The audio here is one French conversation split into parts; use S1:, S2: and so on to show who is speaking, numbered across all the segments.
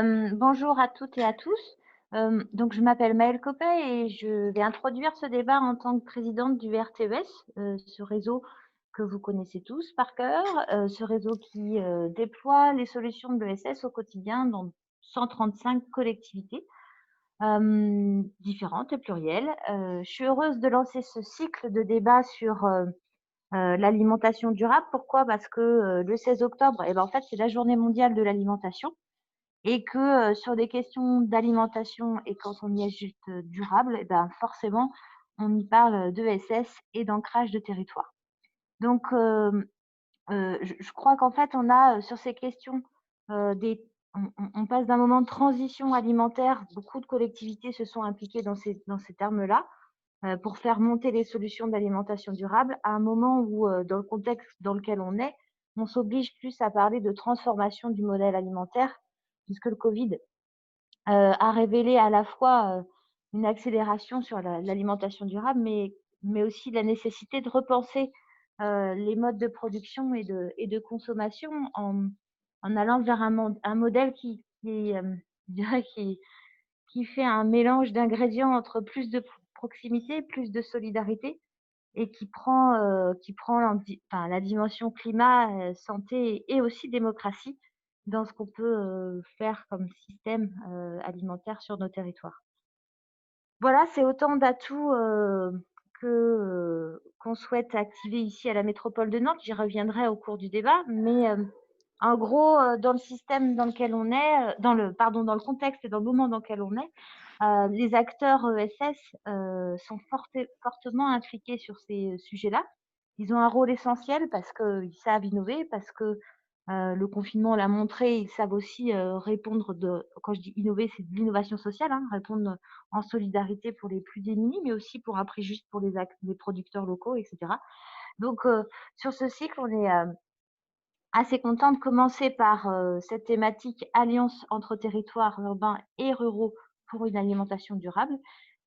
S1: Bonjour à toutes et à tous. Donc je m'appelle Maëlle Copet et je vais introduire ce débat en tant que présidente du RTES, ce réseau que vous connaissez tous par cœur, ce réseau qui, déploie les solutions de l'ESS au quotidien dans 135 collectivités, différentes et plurielles. Je suis heureuse de lancer ce cycle de débats sur, l'alimentation durable. Pourquoi? Parce que, le 16 octobre en fait, c'est la journée mondiale de l'alimentation et que, sur des questions d'alimentation et quand on y ajoute, durable forcément on y parle d'ESS et d'ancrage de territoire. Donc je crois qu'en fait on a, sur ces questions, des on passe d'un moment de transition alimentaire. Beaucoup de collectivités se sont impliquées dans ces termes-là, pour faire monter les solutions d'alimentation durable à un moment où, dans le contexte dans lequel on s'oblige plus à parler de transformation du modèle alimentaire puisque le covid a révélé à la fois, une accélération sur l'alimentation durable, mais aussi la nécessité de repenser, les modes de production et de consommation en allant vers un modèle qui, je dirais qui fait un mélange d'ingrédients entre plus de proximité, plus de solidarité et qui prend la dimension climat, santé et aussi démocratie dans ce qu'on peut, faire comme système, alimentaire sur nos territoires. Voilà, c'est autant d'atouts, qu'on souhaite activer ici à la métropole de Nantes. J'y reviendrai au cours du débat, mais, en gros, dans le système dans lequel on est, dans le contexte et dans le moment dans lequel on est, les acteurs ESS, sont fortement impliqués sur ces sujets-là. Ils ont un rôle essentiel parce qu'ils savent innover, parce que, le confinement l'a montré, ils savent aussi, répondre quand je dis innover, c'est de l'innovation sociale, hein, répondre en solidarité pour les plus démunis, mais aussi pour un prix juste pour les producteurs locaux et cetera. Donc, sur ce cycle, on est, assez content de commencer par, cette thématique alliance entre territoires urbains et ruraux pour une alimentation durable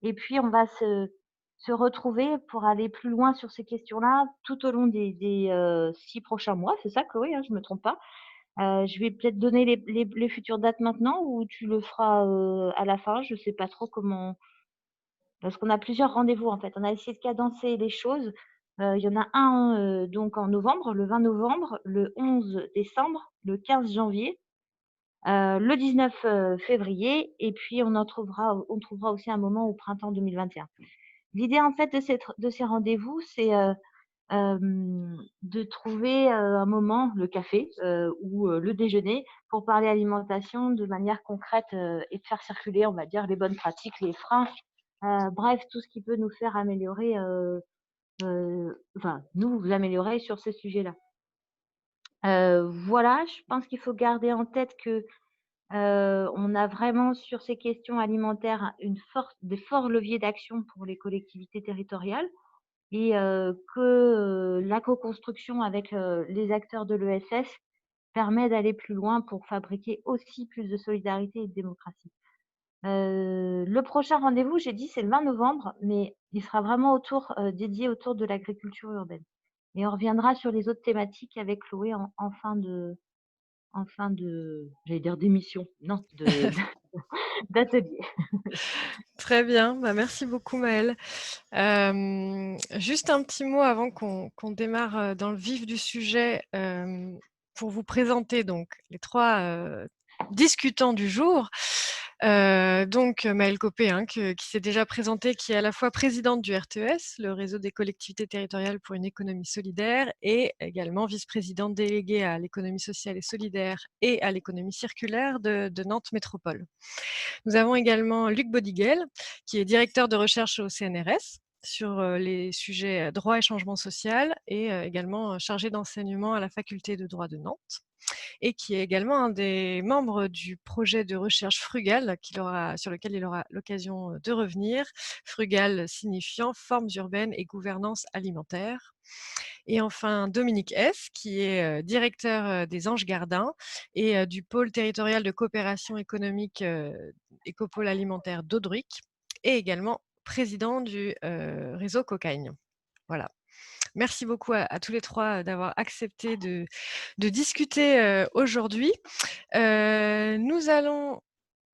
S1: et puis on va se retrouver pour aller plus loin sur ces questions-là tout au long des 6 prochains mois. C'est ça Chloé, hein, je me trompe pas? Je vais peut-être donner les futures dates maintenant ou tu le feras, à la fin? Je sais pas trop comment parce qu'on a plusieurs rendez-vous, en fait. On a essayé de cadencer les choses. Il y en a un, donc en novembre, le 20 novembre, le 11 décembre, le 15 janvier, le 19, février et puis on trouvera aussi un moment au printemps 2021. L'idée, en fait, de ces rendez-vous, c'est, de trouver, un moment, le café, ou, le déjeuner pour parler alimentation de manière concrète, et de faire circuler, on va dire, les bonnes pratiques, les freins, bref, tout ce qui peut nous faire améliorer, nous améliorer sur ce sujet-là. Voilà, je pense qu'il faut garder en tête que, on a vraiment sur ces questions alimentaires des forts leviers d'action pour les collectivités territoriales et que, la co-construction avec, les acteurs de l'ESS permet d'aller plus loin pour fabriquer aussi plus de solidarité et de démocratie. Le prochain rendez-vous, j'ai dit, c'est le 20 novembre, mais il sera vraiment dédié autour de l'agriculture urbaine et on reviendra sur les autres thématiques avec Chloé en fin de j'allais dire d'émission, non, d'atelier.
S2: Très bien, bah, merci beaucoup Maëlle. Juste un petit mot avant qu'on démarre, dans le vif du sujet, pour vous présenter donc les 3 discutants du jour. Donc Maëlle Copé, hein, qui s'est déjà présentée, qui est à la fois présidente du RTES, le réseau des collectivités territoriales pour une économie solidaire, et également vice-présidente déléguée à l'économie sociale et solidaire et à l'économie circulaire de Nantes Métropole. Nous avons également Luc Bodiguel, qui est directeur de recherche au CNRS sur les sujets droit et changement social et également chargé d'enseignement à la faculté de droit de Nantes et qui est également un des membres du projet de recherche Frugal sur lequel il aura l'occasion de revenir. Frugal signifiant formes urbaines et gouvernance alimentaire. Et enfin, Dominique S., qui est directeur des Anges Gardins et du pôle territorial de coopération économique Écopôle alimentaire d'Audruic et également président du réseau Cocagne. Voilà. Merci beaucoup à tous les 3 d'avoir accepté de discuter, aujourd'hui. Nous allons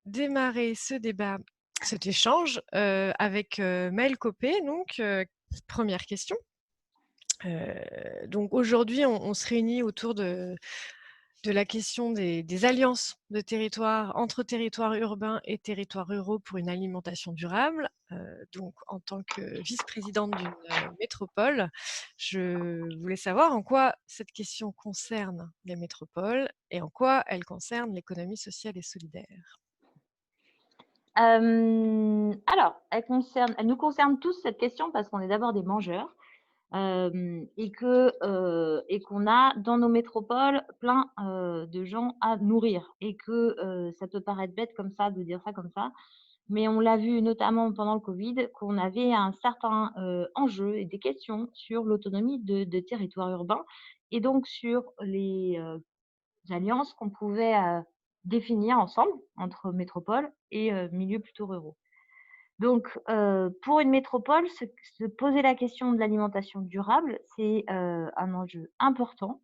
S2: démarrer ce débat, cet échange, avec, Maëlle Copé donc, 1re question. Donc aujourd'hui, on se réunit autour de la question des alliances de territoires entre territoires urbains et territoires ruraux pour une alimentation durable. Donc en tant que vice-présidente d'une, métropole, je voulais savoir en quoi cette question concerne les métropoles et en quoi elle concerne l'économie sociale et solidaire?
S1: Alors, elle nous concerne tous cette question parce qu'on est d'abord des mangeurs, et qu'on a dans nos métropoles plein, de gens à nourrir et que, ça peut paraître bête comme ça de dire ça comme ça, mais on l'a vu notamment pendant le covid qu'on avait un certain, enjeu et des questions sur l'autonomie de territoires urbains et donc sur les, alliances qu'on pouvait, définir ensemble entre métropoles et milieux plutôt ruraux. Donc, pour une métropole, se poser la question de l'alimentation durable, c'est, un enjeu important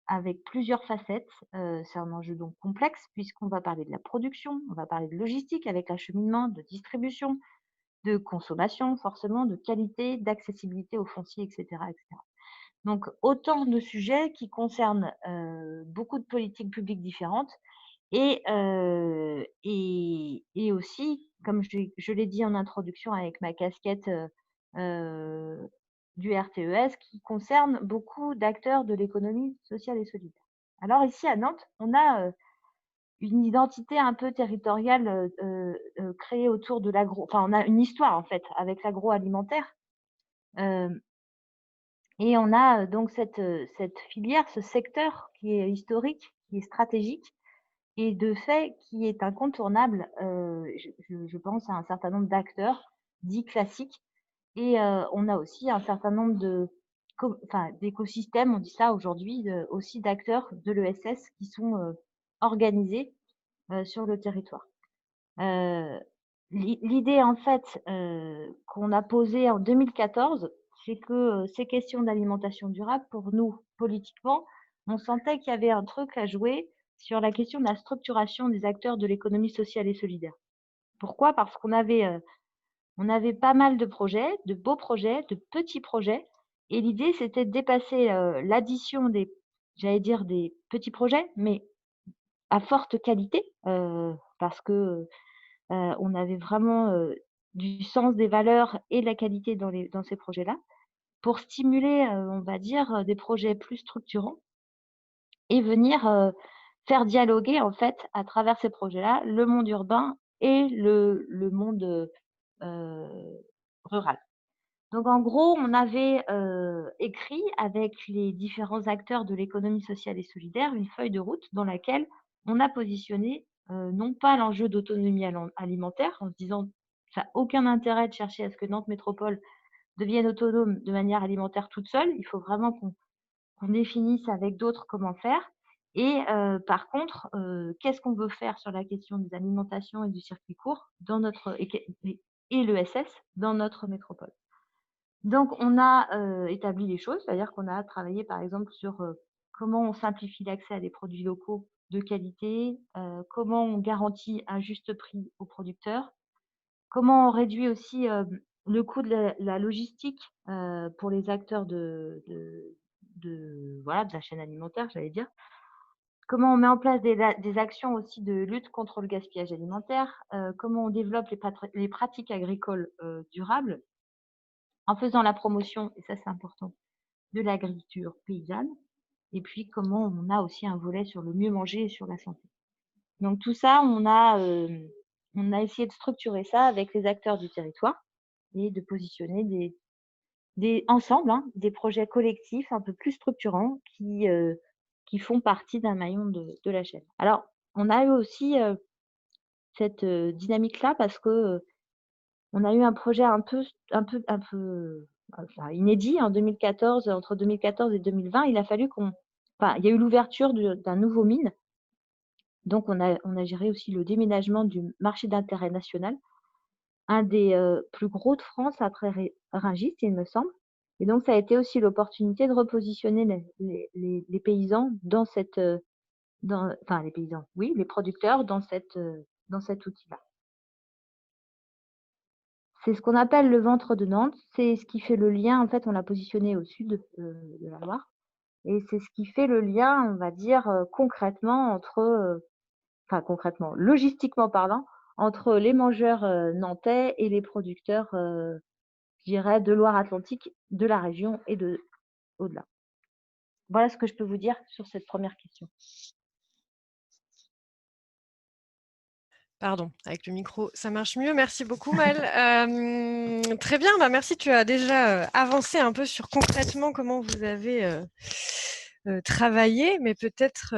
S1: avec plusieurs facettes. C'est un enjeu donc complexe puisqu'on va parler de la production, on va parler de logistique avec l'acheminement, de distribution, de consommation forcément, de qualité, d'accessibilité au foncier et cetera et cetera. Donc autant de sujets qui concernent, beaucoup de politiques publiques différentes et aussi, comme je l'ai dit en introduction avec ma casquette, du RTES, qui concerne beaucoup d'acteurs de l'économie sociale et solidaire. Alors ici à Nantes, on a, une identité un peu territoriale, créée autour de enfin on a une histoire en fait avec l'agroalimentaire, hem et on a, donc cette filière, ce secteur qui est historique, qui est stratégique et de fait, qui est incontournable, je pense à un certain nombre d'acteurs dits classiques et on a aussi un certain nombre d'écosystèmes, on dit ça aujourd'hui, aussi d'acteurs de l'ESS qui sont, organisés, sur le territoire. Heu, l'idée en fait, qu'on a posée en 2014, c'est que, ces questions d'alimentation durable pour nous, politiquement, on sentait qu'il y avait un truc à jouer sur la question de la structuration des acteurs de l'économie sociale et solidaire. Pourquoi? Parce on avait pas mal de projets, de beaux projets, de petits projets et l'idée c'était de dépasser, l'addition des j'allais dire des petits projets, mais à forte qualité, parce que, on avait vraiment, du sens des valeurs et de la qualité dans ces projets-là, pour stimuler, on va dire, des projets plus structurants et venir, faire dialoguer en fait à travers ces projets-là, le monde urbain et le monde, rural. Donc en gros, on avait, écrit avec les différents acteurs de l'économie sociale et solidaire une feuille de route dans laquelle on a positionné, non pas l'enjeu d'autonomie alimentaire en se disant: «Ça a aucun intérêt de chercher à ce que Nantes Métropole devienne autonome de manière alimentaire toute seule, il faut vraiment qu'on définisse avec d'autres comment faire et par contre, qu'est-ce qu'on veut faire sur la question des alimentations et du circuit court dans notre et l'ESS dans notre métropole». Donc on a, établi les choses, c'est-à-dire qu'on a travaillé par exemple sur, comment on simplifie l'accès à des produits locaux de qualité, comment on garantit un juste prix aux producteurs, comment on réduit aussi, le coût de la logistique, pour les acteurs voilà, de la chaîne alimentaire, j'allais dire. Comment on met en place des actions aussi de lutte contre le gaspillage alimentaire, comment on développe les pratiques agricoles, durables en faisant la promotion, et ça c'est important, de l'agriculture paysanne et puis comment on a aussi un volet sur le mieux manger et sur la santé. Donc tout ça, on a essayé de structurer ça avec les acteurs du territoire et de positionner des ensemble, hein, des projets collectifs un peu plus structurants qui font partie d'un maillon de la chaîne. Alors, on a eu aussi, cette, dynamique-là parce que, on a eu un projet enfin inédit en 2014, entre 2014 et 2020, il a fallu il y a eu l'ouverture d'un nouveau mine, donc on a géré aussi le déménagement du marché d'intérêt national, un des, plus gros de France après Rungis, il me semble Et donc, ça a été aussi l'opportunité de repositionner les paysans dans cette, enfin les paysans, oui, les producteurs dans cet outil-là. C'est ce qu'on appelle le ventre de Nantes. C'est ce qui fait le lien, en fait, on l'a positionné au sud, de la Loire et c'est ce qui fait le lien, on va dire, concrètement entre, enfin concrètement, logistiquement parlant, entre les mangeurs, nantais et les producteurs, je dirais de Loire-Atlantique, de la région et de au-delà. Voilà ce que je peux vous dire sur cette première question.
S2: Pardon, avec le micro, ça marche mieux. Merci beaucoup, Maëlle. Très bien, bah merci. Tu as déjà avancé un peu sur concrètement comment vous avez travaillé, mais peut-être,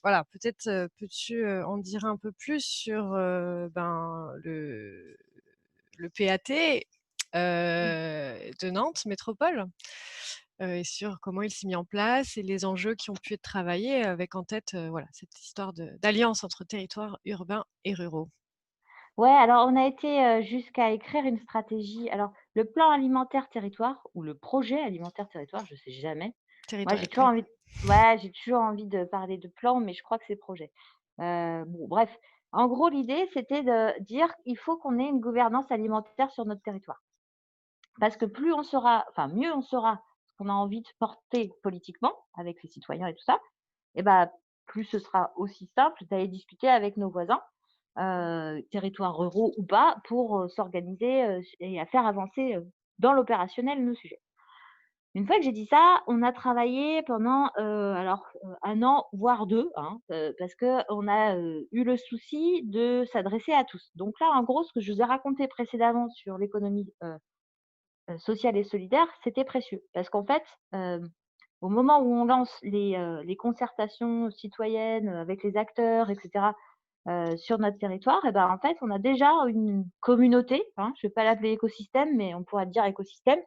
S2: voilà, peut-être peux-tu en dire un peu plus sur le PAT de Nantes Métropole et sur comment il s'est mis en place et les enjeux qui ont pu être travaillés avec en tête voilà, cette histoire d'alliance entre territoires urbains et ruraux.
S1: Ouais, alors on a été, jusqu'à écrire une stratégie. Alors le plan alimentaire territoire ou le projet alimentaire territoire, je sais jamais. Moi,
S2: Territoire,
S1: j'ai toujours
S2: oui.
S1: envie ouais, j'ai toujours envie de parler de plan, mais je crois que c'est projet. Bon bref, en gros l'idée c'était de dire: «Il faut qu'on ait une gouvernance alimentaire sur notre territoire». Parce que plus on saura enfin mieux on saura ce qu'on a envie de porter politiquement avec les citoyens et tout ça, et bah, plus ce sera aussi simple d'aller discuter avec nos voisins, territoires ruraux ou pas, pour, s'organiser, et à faire avancer, dans l'opérationnel nos sujets. Une fois que j'ai dit ça, on a travaillé pendant, 1 an, voire 2, hein, parce qu'on a, eu le souci de s'adresser à tous. Donc là, en gros, ce que je vous ai raconté précédemment sur l'économie, sociale et solidaire, c'était précieux. Parce qu'en fait, au moment où on lance les concertations citoyennes, avec les acteurs et cetera, sur notre territoire et ben, en fait, on a déjà une communauté, hein, je vais pas l'appeler écosystème, mais on pourrait dire écosystème,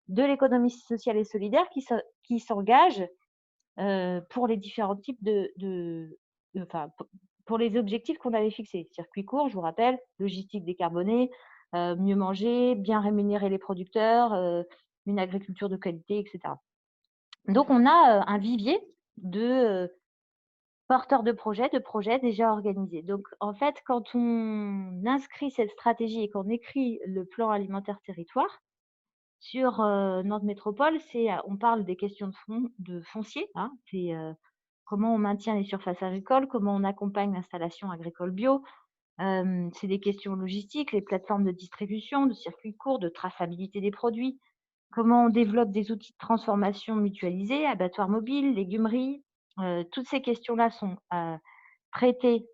S1: de l'économie sociale et solidaire qui s'engage, pour les différents types enfin, pour les objectifs qu'on avait fixés. Circuit court, je vous rappelle, logistique décarbonée, mieux manger, bien rémunérer les producteurs, une agriculture de qualité et cetera. Donc on a, un vivier de, porteurs de projets déjà organisés. Donc en fait, quand on inscrit cette stratégie et qu'on écrit le plan alimentaire territoire sur, Nantes Métropole, on parle des questions de foncier, hein. C'est, comment on maintient les surfaces agricoles, comment on accompagne l'installation agricole bio. C'est des questions logistiques, les plateformes de distribution, de circuits courts, de traçabilité des produits. Comment on développe des outils de transformation mutualisés, abattoirs mobiles, légumeries. Toutes ces questions-là sont, traitées,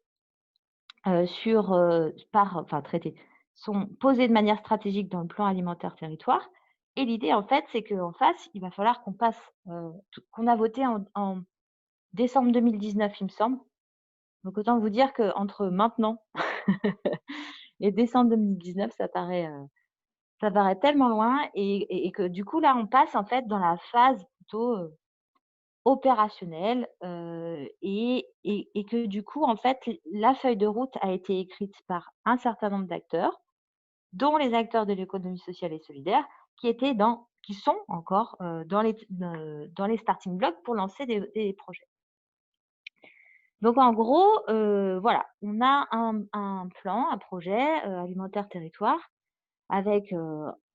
S1: traitées, sont posées de manière stratégique dans le plan alimentaire territoire et l'idée, en fait, c'est qu'en face, il va falloir qu'on passe, qu'on a voté en décembre 2019, il me semble. Donc autant vous dire qu'entre maintenant et décembre 2019, ça paraît tellement loin et que du coup, là, on passe, en fait, dans la phase plutôt, opérationnelle, et que du coup, en fait, la feuille de route a été écrite par un certain nombre d'acteurs, dont les acteurs de l'économie sociale et solidaire, qui sont encore, dans les starting blocks pour lancer des projets. Donc en gros, voilà, on a un plan, un projet, alimentaire territoire avec,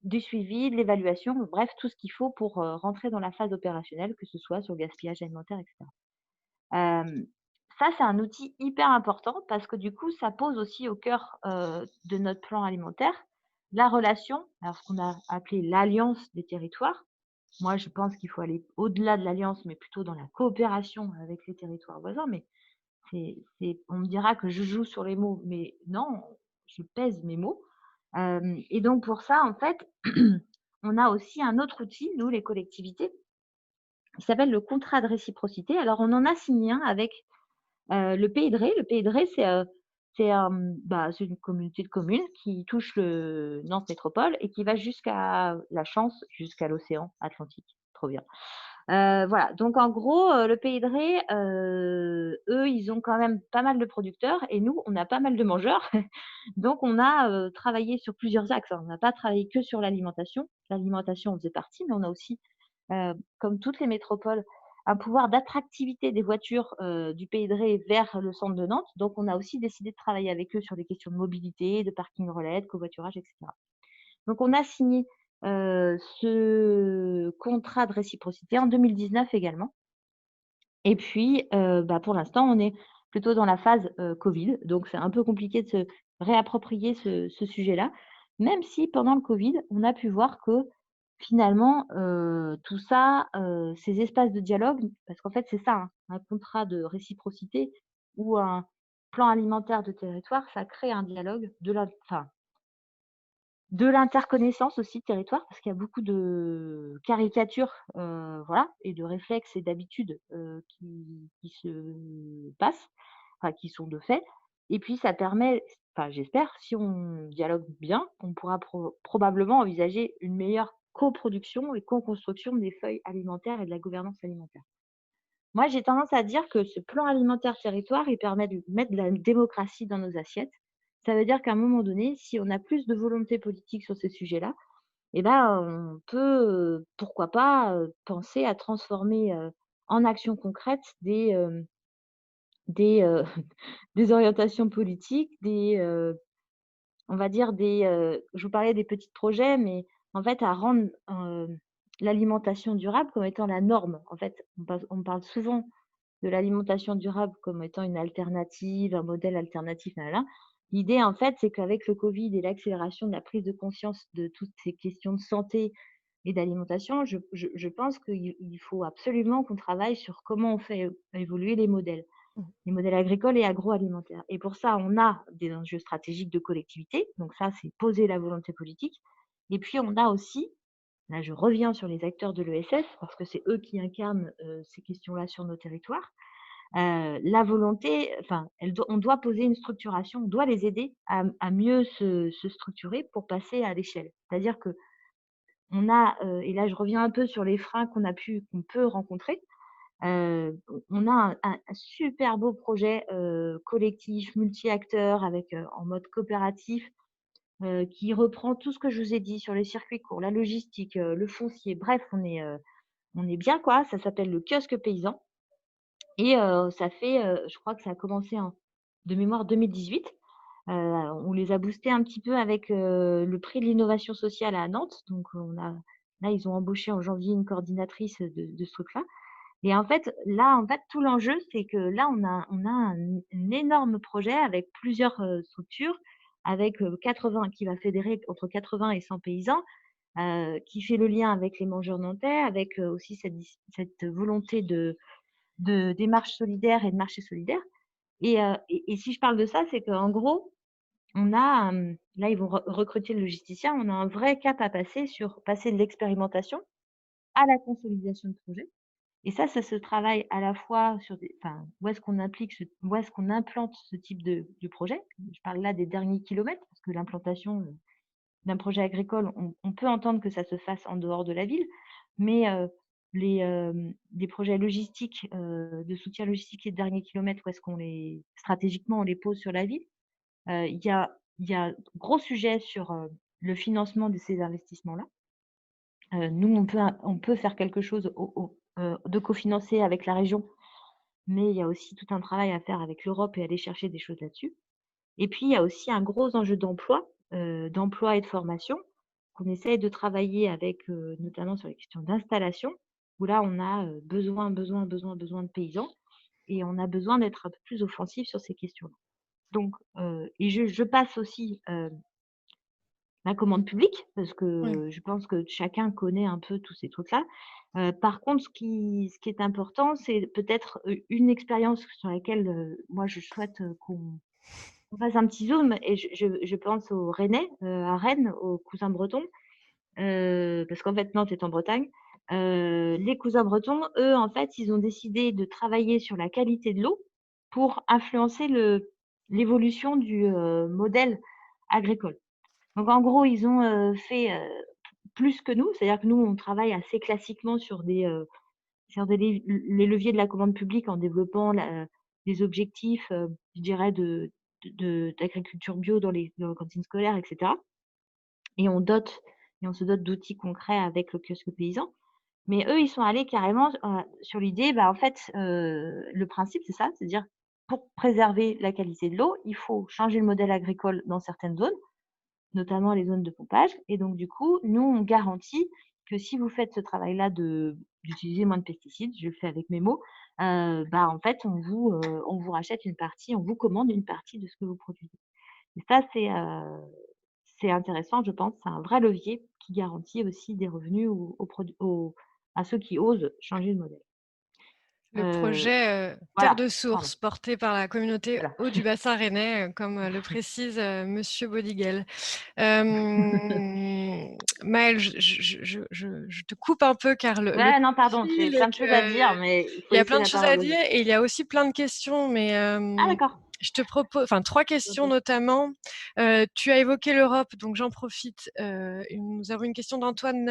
S1: du suivi, de l'évaluation, bref, tout ce qu'il faut pour, rentrer dans la phase opérationnelle, que ce soit sur le gaspillage alimentaire et cetera. Hem, Ça, c'est un outil hyper important parce que du coup, ça pose aussi au cœur, de notre plan alimentaire la relation, alors ce qu'on a appelé l'alliance des territoires. Moi, je pense qu'il faut aller au-delà de l'alliance, mais plutôt dans la coopération avec les territoires voisins, mais on me dira que je joue sur les mots, mais non, je pèse mes mots. Et donc pour ça, en fait, on a aussi un autre outil, nous, les collectivités, qui s'appelle le contrat de réciprocité. Alors on en a signé un avec, le Pays de Ré. Le Pays de Ré, c'est une communauté de communes qui touche le Nantes Métropole et qui va jusqu'à la Chance, jusqu'à l'océan Atlantique. Trop bien. Voilà, donc en gros, le Pays de Ré, eux, ils ont quand même pas mal de producteurs et nous, on a pas mal de mangeurs. Donc on a, travaillé sur plusieurs axes, hein. On n'a pas travaillé que sur l'alimentation. L'alimentation en faisait partie, mais on a aussi, comme toutes les métropoles, un pouvoir d'attractivité des voitures, du Pays de Ré vers le centre de Nantes. Donc on a aussi décidé de travailler avec eux sur des questions de mobilité, de parking relais, de covoiturage et cetera. Donc on a signé, ce contrat de réciprocité en 2019 également et puis, bah, pour l'instant, on est plutôt dans la phase, covid, donc c'est un peu compliqué de se réapproprier ce sujet-là. Même si pendant le covid, on a pu voir que finalement, tout ça, ces espaces de dialogue parce qu'en fait, c'est ça, hein, un contrat de réciprocité ou un plan alimentaire de territoire, ça crée un dialogue de l'interconnaissance aussi territoire, parce qu'il y a beaucoup de caricatures, voilà et de réflexes et d'habitudes, qui se passent, enfin qui sont de fait et puis ça permet enfin j'espère, si on dialogue bien, on pourra probablement envisager une meilleure coproduction et co-construction des feuilles alimentaires et de la gouvernance alimentaire. Moi, j'ai tendance à dire que ce plan alimentaire territoire, il permet de mettre de la démocratie dans nos assiettes. Ça veut dire qu'à un moment donné, si on a plus de volonté politique sur ces sujets-là, eh ben, on peut, pourquoi pas, penser à transformer, en actions concrètes des des orientations politiques, on va dire je vous parlais des petits projets, mais en fait à rendre, l'alimentation durable comme étant la norme. En fait, on parle souvent de l'alimentation durable comme étant une alternative, un modèle alternatif, na na na. L'idée, en fait, c'est qu'avec le covid et l'accélération de la prise de conscience de toutes ces questions de santé et d'alimentation, je pense qu'il faut absolument qu'on travaille sur comment on fait, évoluer
S2: Mmh.
S1: les modèles agricoles et agroalimentaires et pour ça, on a des enjeux stratégiques de collectivité, donc ça, c'est poser la volonté politique et puis on a aussi, là, je reviens sur les acteurs de l'ESS parce que c'est eux qui incarnent, ces questions-là sur nos territoires. La volonté, enfin, on doit poser une structuration, on doit les aider à mieux se structurer pour passer à l'échelle. C'est-à-dire qu'on a, et là je reviens un peu sur les freins qu'on peut rencontrer, on a un super beau projet, collectif, multi-acteurs avec, en mode coopératif, qui reprend tout ce que je vous ai dit sur les circuits courts, la logistique, le foncier, bref, on est bien quoi. Ça s'appelle le kiosque paysan. Et ça fait, je crois que ça a commencé en de mémoire 2018. On les a boostés un petit peu avec, le prix de l'innovation sociale à Nantes. Donc on a là, ils ont embauché en janvier une coordinatrice de ce truc-là. Et en fait, tout l'enjeu, c'est que là, on a un énorme projet avec plusieurs, structures, avec, 80 qui va fédérer entre 80 et 100 paysans, qui fait le lien avec les mangeurs nantais, avec, aussi cette volonté de démarche solidaire et de marché solidaire et si je parle de ça, c'est qu'en gros, on a, là, ils vont recruter le logisticien, on a un vrai cap à passer sur passer de l'expérimentation à la consolidation de projet et ça se travaille à la fois sur des enfin, où est-ce qu'on implante ce type de projet. Je parle là des derniers kilomètres parce que l'implantation, d'un projet agricole, on peut entendre que ça se fasse en dehors de la ville, mais les projets logistiques, de soutien logistique et de dernier kilomètre, où est-ce qu'on les stratégiquement, on les pose sur la ville. Il y a gros sujet sur, le financement de ces investissements-là. Nous, on peut faire quelque chose de cofinancer avec la région, mais il y a aussi tout un travail à faire avec l'Europe et aller chercher des choses là-dessus. Et puis, il y a aussi un gros enjeu d'emploi et de formation qu'on essaye de travailler avec, notamment sur les questions d'installation, où là, on a, besoin de paysans et on a besoin d'être un peu plus offensif sur ces questions-là. Donc, et je passe aussi, la commande publique parce
S2: Oui.
S1: que je pense que chacun connaît un peu tous ces trucs-là. Par contre, ce qui est important, c'est peut-être, une expérience sur laquelle, moi je souhaite, qu'on fasse un petit zoom et je pense aux Rennais, à Rennes, aux cousins bretons, parce qu'en fait Nantes est en Bretagne. Les cousins bretons, eux, en fait, ils ont décidé de travailler sur la qualité de l'eau pour influencer l'évolution du, modèle agricole. Donc en gros, ils ont, fait, plus que nous, c'est-à-dire que nous, on travaille assez classiquement sur sur les leviers de la commande publique en développant des objectifs, je dirais, d'agriculture bio dans les cantines scolaires, etc. Et on se dote d'outils concrets avec le kiosque paysan. Mais eux, ils sont allés carrément, sur l'idée, bah, en fait, le principe, c'est ça, c'est-à-dire pour préserver la qualité de l'eau, il faut changer le modèle agricole dans certaines zones, notamment les zones de pompage. Et donc du coup, nous, on garantit que si vous faites ce travail-là d'utiliser moins de pesticides, je le fais avec mes mots, bah, en fait, on vous rachète une partie, on vous commande une partie de ce que vous produisez. Et ça, c'est intéressant, je pense. C'est un vrai levier qui garantit aussi des revenus à ceux qui osent changer de modèle.
S2: Le projet Terre
S1: Voilà,
S2: de
S1: pardon,
S2: source, porté par la communauté
S1: voilà.
S2: eau du bassin rennais, comme le précise Monsieur Bodiguel. Maëlle, je te coupe un peu car le
S1: Ouais, non, pardon, j'ai
S2: fil
S1: plein de choses à dire, mais il faut
S2: il y a
S1: laisser
S2: plein de
S1: la
S2: choses
S1: parole
S2: à
S1: aux
S2: dire
S1: autres.
S2: et il y a aussi plein de questions, mais
S1: Ah d'accord.
S2: je te propose, enfin 3 questions
S1: OK.
S2: notamment. Tu as évoqué l'Europe, donc j'en profite. Nous avons une question d'Antoine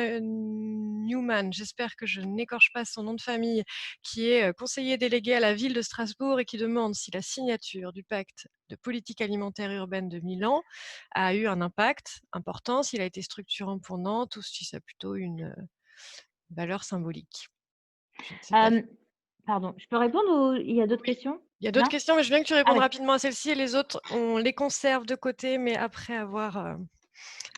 S2: Newman, j'espère que je n'écorche pas son nom de famille, qui est conseiller délégué à la ville de Strasbourg et qui demande si la signature du pacte de politique alimentaire urbaine de Milan a eu un impact important, s'il a été structurant pour Nantes ou si ça a plutôt une valeur symbolique. Je ne sais pas.
S1: Pardon, je peux répondre ou il y a d'autres
S2: Oui,
S1: questions?
S2: il y a d'autres
S1: Non?
S2: questions, mais je veux bien que tu
S1: Ah
S2: répondes
S1: d'accord.
S2: rapidement à celle-ci et les autres, on les conserve de côté, mais après avoir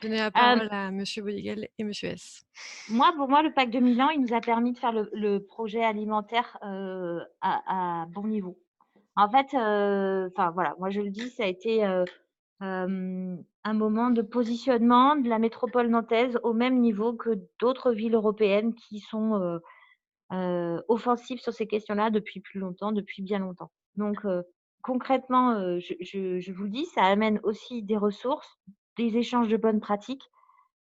S2: donné la
S1: Hem,
S2: parole à Monsieur Bodigel et Monsieur S.
S1: Pour moi, le pacte de Milan, il nous a permis de faire le projet alimentaire, à bon niveau. En fait, enfin voilà, moi je le dis, ça a été, un moment de positionnement de la métropole nantaise au même niveau que d'autres villes européennes qui sont, offensives sur ces questions-là depuis plus longtemps, depuis bien longtemps. Donc, concrètement, je vous le dis, ça amène aussi des ressources, des échanges de bonnes pratiques.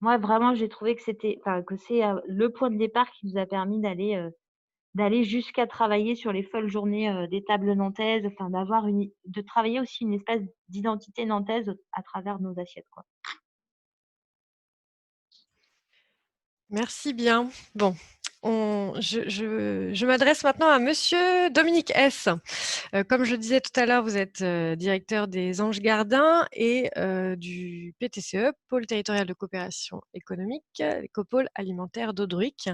S1: Moi, vraiment, j'ai trouvé que c'est, le point de départ qui nous a permis d'aller jusqu'à travailler sur les folles journées, des tables nantaises, enfin de travailler aussi une espèce d'identité nantaise à travers nos assiettes, quoi.
S2: Merci bien. Bon, je m'adresse maintenant à Monsieur Dominique S. Comme je disais tout à l'heure, vous êtes directeur des Anges Gardins et du PTCE, Pôle territorial de coopération économique, l'écopôle alimentaire d'Audruic.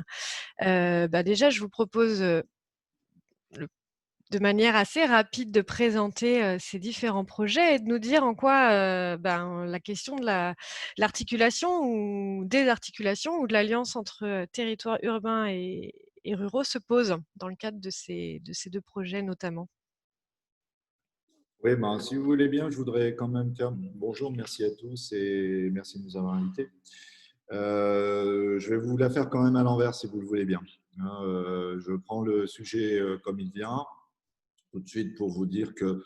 S2: Déjà, je vous propose le de manière assez rapide de présenter ces différents projets et de nous dire en quoi la question de l'articulation ou des articulations ou de l'alliance entre territoires urbains et ruraux se pose dans le cadre de ces deux projets notamment.
S3: Oui, ben, si vous voulez bien, je voudrais quand même faire bonjour, merci à tous et merci de nous avoir invités. Je vais vous la faire quand même à l'envers si vous le voulez bien. Je prends le sujet comme il vient tout de suite pour vous dire que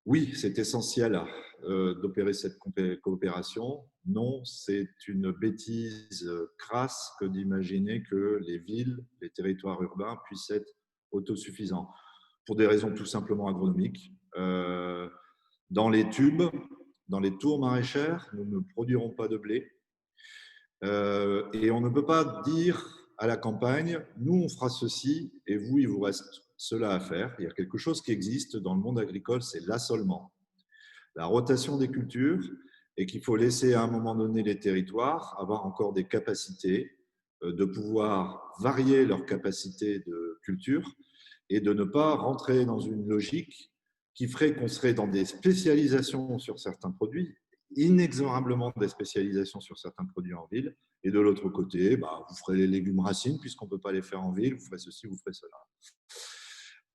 S3: oui, c'est essentiel d'opérer cette coopération. Non, c'est une bêtise crasse que d'imaginer que les villes, les territoires urbains puissent être autosuffisants pour des raisons tout simplement agronomiques. Dans les tubes, dans les tours maraîchères, nous ne produirons pas de blé. Et on ne peut pas dire à la campagne, nous on fera ceci et vous, il vous reste cela à faire. Il y a quelque chose qui existe dans le monde agricole, c'est l'assolement, la rotation des cultures, et qu'il faut laisser à un moment donné les territoires avoir encore des capacités de pouvoir varier leurs capacités de culture et de ne pas rentrer dans une logique qui ferait qu'on serait dans des spécialisations sur certains produits, inexorablement des spécialisations sur certains produits en ville, et de l'autre côté, vous ferez les légumes racines puisqu'on ne peut pas les faire en ville, vous ferez ceci, vous ferez cela.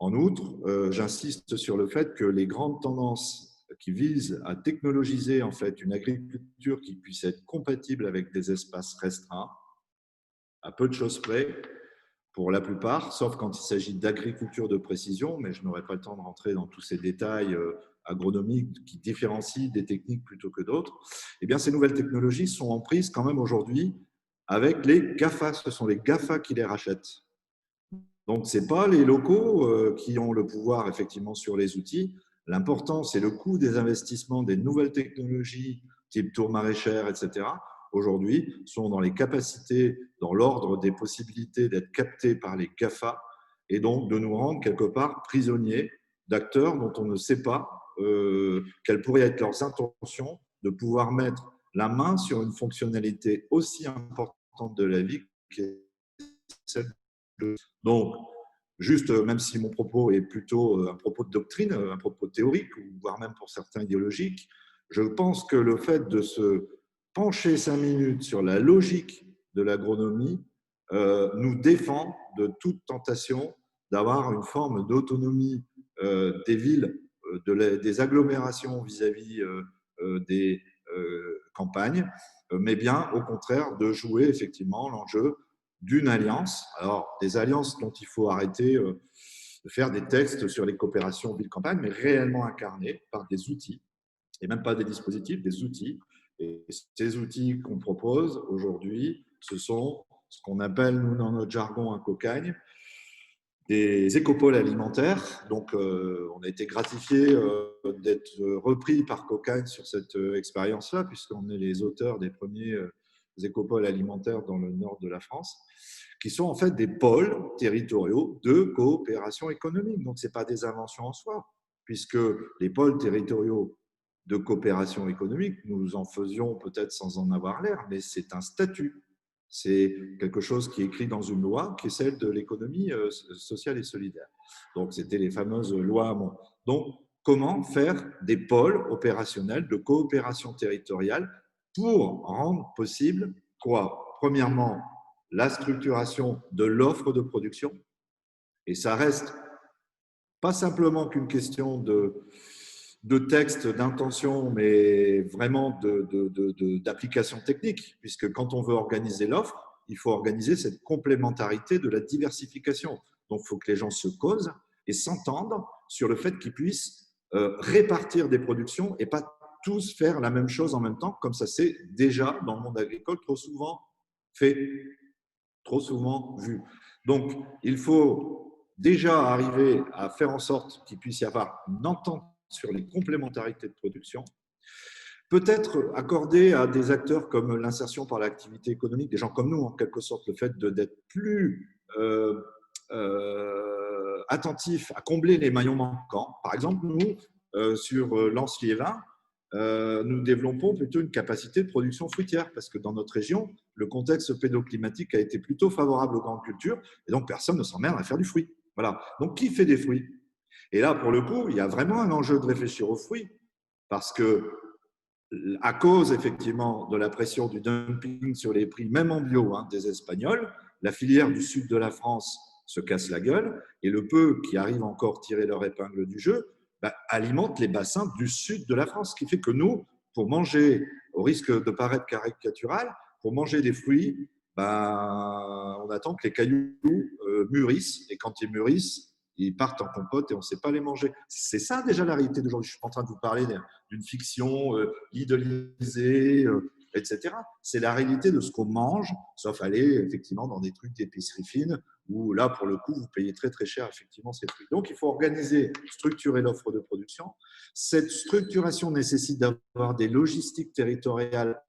S3: En outre, j'insiste sur le fait que les grandes tendances qui visent à technologiser en fait une agriculture qui puisse être compatible avec des espaces restreints, à peu de choses près, pour la plupart, sauf quand il s'agit d'agriculture de précision, mais je n'aurai pas le temps de rentrer dans tous ces détails agronomiques qui différencient des techniques plutôt que d'autres. Eh bien, ces nouvelles technologies sont en prise quand même aujourd'hui avec les GAFA. Ce sont les GAFA qui les rachètent. Donc, ce n'est pas les locaux qui ont le pouvoir effectivement sur les outils. L'important, c'est le coût des investissements des nouvelles technologies, type tour maraîchère, etc. Aujourd'hui, sont dans les capacités, dans l'ordre des possibilités d'être captés par les GAFA et donc de nous rendre quelque part prisonniers d'acteurs dont on ne sait pas quelles pourraient être leurs intentions de pouvoir mettre la main sur une fonctionnalité aussi importante de la vie qui est celle de… Donc, juste, même si mon propos est plutôt un propos de doctrine, un propos théorique, voire même pour certains idéologique, je pense que le fait de se pencher 5 minutes sur la logique de l'agronomie nous défend de toute tentation d'avoir une forme d'autonomie des villes, des agglomérations vis-à-vis des campagnes, mais bien au contraire de jouer effectivement l'enjeu d'une alliance. Alors, des alliances dont il faut arrêter de faire des textes sur les coopérations ville-campagne, mais réellement incarnées par des outils, et même pas des dispositifs, des outils. Et ces outils qu'on propose aujourd'hui, ce sont ce qu'on appelle, nous, dans notre jargon, un cocagne, des écopoles alimentaires. Donc, on a été gratifié d'être repris par Cocagne sur cette expérience-là, puisqu'on est les auteurs des premiers écopoles alimentaires dans le nord de la France, qui sont en fait des pôles territoriaux de coopération économique. Donc, ce n'est pas des inventions en soi, puisque les pôles territoriaux de coopération économique, nous en faisions peut-être sans en avoir l'air, mais c'est un statut. C'est quelque chose qui est écrit dans une loi qui est celle de l'économie sociale et solidaire. Donc, c'était les fameuses lois Hamon. Donc, comment faire des pôles opérationnels de coopération territoriale pour rendre possible quoi? Premièrement, la structuration de l'offre de production. Et ça reste pas simplement qu'une question de texte, d'intention, mais vraiment d'application technique, puisque quand on veut organiser l'offre, il faut organiser cette complémentarité de la diversification. Donc, il faut que les gens se causent et s'entendent sur le fait qu'ils puissent répartir des productions et pas tous faire la même chose en même temps, comme ça c'est déjà dans le monde agricole trop souvent fait, trop souvent vu. Donc, il faut déjà arriver à faire en sorte qu'il puisse y avoir une entente sur les complémentarités de production, peut-être accorder à des acteurs comme l'insertion par l'activité économique, des gens comme nous, en quelque sorte, le fait d'être plus attentifs à combler les maillons manquants. Par exemple, nous, sur Lens-Liévin, nous développons plutôt une capacité de production fruitière parce que dans notre région, le contexte pédoclimatique a été plutôt favorable aux grandes cultures et donc personne ne s'emmerde à faire du fruit. Voilà. Donc, qui fait des fruits? Et là, pour le coup, il y a vraiment un enjeu de réfléchir aux fruits parce que, à cause effectivement de la pression du dumping sur les prix, même en bio, des Espagnols, la filière du sud de la France se casse la gueule et le peu qui arrivent encore à tirer leur épingle du jeu alimente les bassins du sud de la France, ce qui fait que nous, pour manger, au risque de paraître caricatural, pour manger des fruits, on attend que les cailloux mûrissent et quand ils mûrissent, ils partent en compote et on ne sait pas les manger. C'est ça déjà la réalité d'aujourd'hui. Je ne suis pas en train de vous parler d'une fiction idolisée, etc. C'est la réalité de ce qu'on mange, sauf aller effectivement dans des trucs d'épicerie fine où là, pour le coup, vous payez très très cher effectivement ces trucs. Donc, il faut organiser, structurer l'offre de production. Cette structuration nécessite d'avoir des logistiques territoriales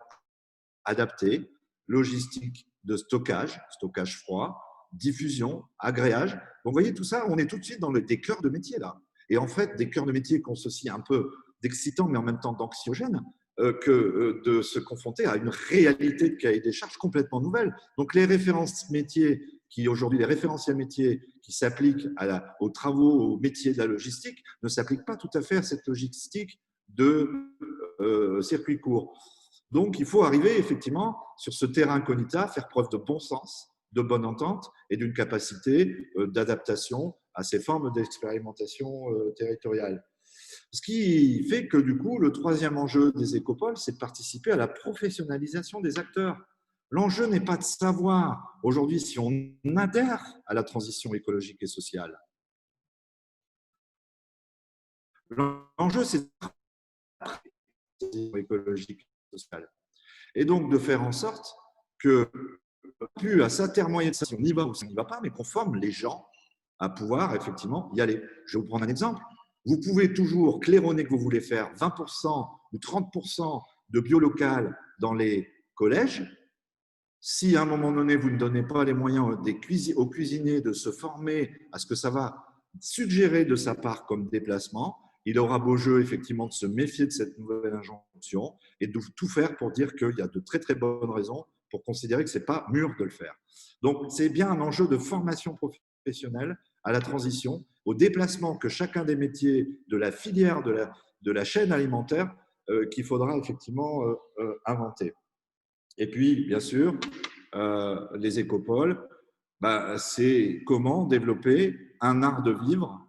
S3: adaptées, logistiques de stockage, stockage froid, diffusion, agréage. Donc, vous voyez, tout ça, on est tout de suite dans des cœurs de métier là. Et en fait, des cœurs de métier qu'on associe un peu d'excitant, mais en même temps d'anxiogène, que de se confronter à une réalité de cahier des charges complètement nouvelle. Donc, les références métiers qui aujourd'hui, les référentiels métiers qui s'appliquent aux travaux, aux métiers de la logistique, ne s'appliquent pas tout à fait à cette logistique de circuit court. Donc, il faut arriver effectivement sur ce terrain incognita, faire preuve de bon sens, de bonne entente et d'une capacité d'adaptation à ces formes d'expérimentation territoriale. Ce qui fait que du coup, le troisième enjeu des écopoles, c'est de participer à la professionnalisation des acteurs. L'enjeu n'est pas de savoir aujourd'hui si on adhère à la transition écologique et sociale. L'enjeu, c'est écologique et sociale. Et donc de faire en sorte que, plus à s'intermoyer de ça, si on y va ou si on n'y va pas, mais qu'on forme les gens à pouvoir effectivement y aller. Je vais vous prendre un exemple. Vous pouvez toujours claironner que vous voulez faire 20% ou 30% de bio local dans les collèges, Si à un moment donné, vous ne donnez pas les moyens aux cuisiniers de se former à ce que ça va suggérer de sa part comme déplacement, il aura beau jeu effectivement de se méfier de cette nouvelle injonction et de tout faire pour dire qu'il y a de très très bonnes raisons pour considérer que ce n'est pas mûr de le faire. Donc c'est bien un enjeu de formation professionnelle à la transition, au déplacement que chacun des métiers de la filière, de la chaîne alimentaire qu'il faudra effectivement inventer. Et puis, bien sûr, les écopoles, c'est comment développer un art de vivre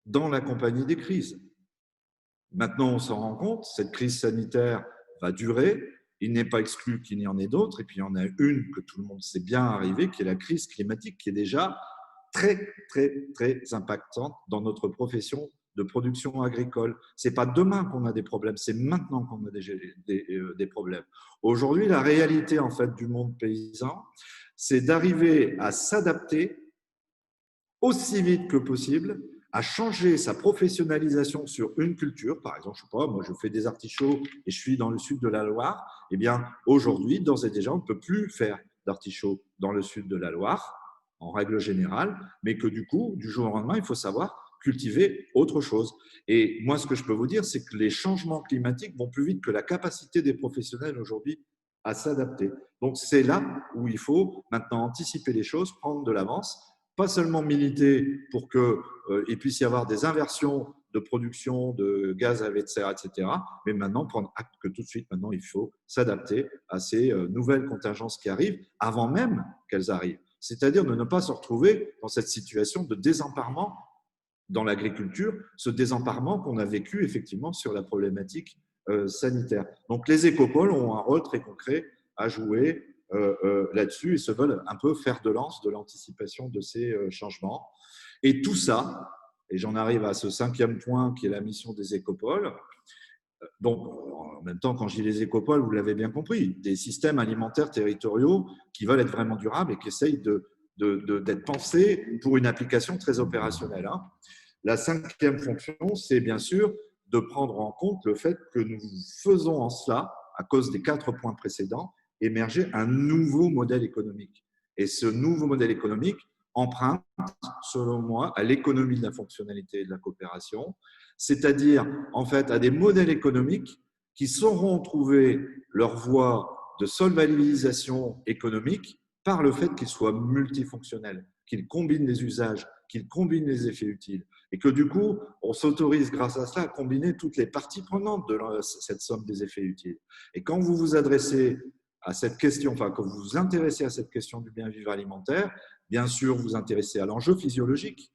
S3: dans la compagnie des crises. Maintenant, on s'en rend compte, cette crise sanitaire va durer. Il n'est pas exclu qu'il y en ait d'autres. Et puis, il y en a une que tout le monde sait bien arriver, qui est la crise climatique, qui est déjà très, très, très impactante dans notre profession de production agricole. Ce n'est pas demain qu'on a des problèmes, c'est maintenant qu'on a des problèmes. Aujourd'hui, la réalité en fait, du monde paysan, c'est d'arriver à s'adapter aussi vite que possible, à changer sa professionnalisation sur une culture. Par exemple, je sais pas, moi je fais des artichauts et je suis dans le sud de la Loire. Eh bien, aujourd'hui, d'ores et déjà, on ne peut plus faire d'artichauts dans le sud de la Loire, en règle générale, mais que du coup, du jour au lendemain, il faut savoir cultiver autre chose. Et moi, ce que je peux vous dire, c'est que les changements climatiques vont plus vite que la capacité des professionnels aujourd'hui à s'adapter. Donc, c'est là où il faut maintenant anticiper les choses, prendre de l'avance, pas seulement militer pour qu'il puisse y avoir des inversions de production de gaz à effet de serre, etc., mais maintenant prendre acte que tout de suite, maintenant, il faut s'adapter à ces nouvelles contingences qui arrivent avant même qu'elles arrivent. C'est-à-dire de ne pas se retrouver dans cette situation de désemparement dans l'agriculture, ce désemparement qu'on a vécu effectivement sur la problématique sanitaire. Donc les écopoles ont un rôle très concret à jouer là-dessus et se veulent un peu faire de lance de l'anticipation de ces changements. Et tout ça, et j'en arrive à ce 5e point qui est la mission des écopoles. Donc, en même temps, quand je dis les écopoles, vous l'avez bien compris, des systèmes alimentaires territoriaux qui veulent être vraiment durables et qui essayent d'être pensés pour une application très opérationnelle. La 5e fonction, c'est bien sûr de prendre en compte le fait que nous faisons en cela, à cause des 4 points précédents, émerger un nouveau modèle économique. Et ce nouveau modèle économique emprunte, selon moi, à l'économie de la fonctionnalité et de la coopération, c'est-à-dire en fait à des modèles économiques qui sauront trouver leur voie de solvabilisation économique par le fait qu'ils soient multifonctionnels, qu'ils combinent les usages, qu'ils combinent les effets utiles. Et que du coup, on s'autorise grâce à cela à combiner toutes les parties prenantes de cette somme des effets utiles. Et quand vous vous adressez à cette question, enfin, quand vous vous intéressez à cette question du bien vivre alimentaire, bien sûr, vous vous intéressez à l'enjeu physiologique.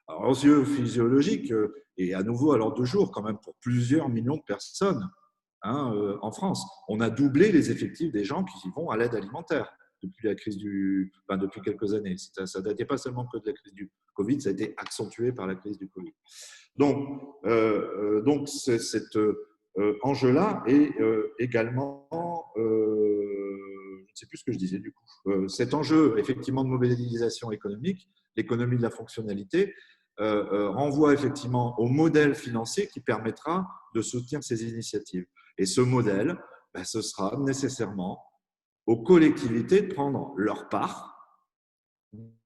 S3: Alors, l'enjeu physiologique est à nouveau à l'ordre du jour, quand même, pour plusieurs millions de personnes en France. On a doublé les effectifs des gens qui y vont à l'aide alimentaire depuis la crise depuis quelques années. Ça ne datait pas seulement que de la crise du Covid, ça a été accentué par la crise du Covid. Donc cet enjeu-là est également, je ne sais plus ce que je disais du coup, cet enjeu effectivement de mobilisation économique, l'économie de la fonctionnalité, renvoie effectivement au modèle financier qui permettra de soutenir ces initiatives. Et ce modèle, ce sera nécessairement aux collectivités de prendre leur part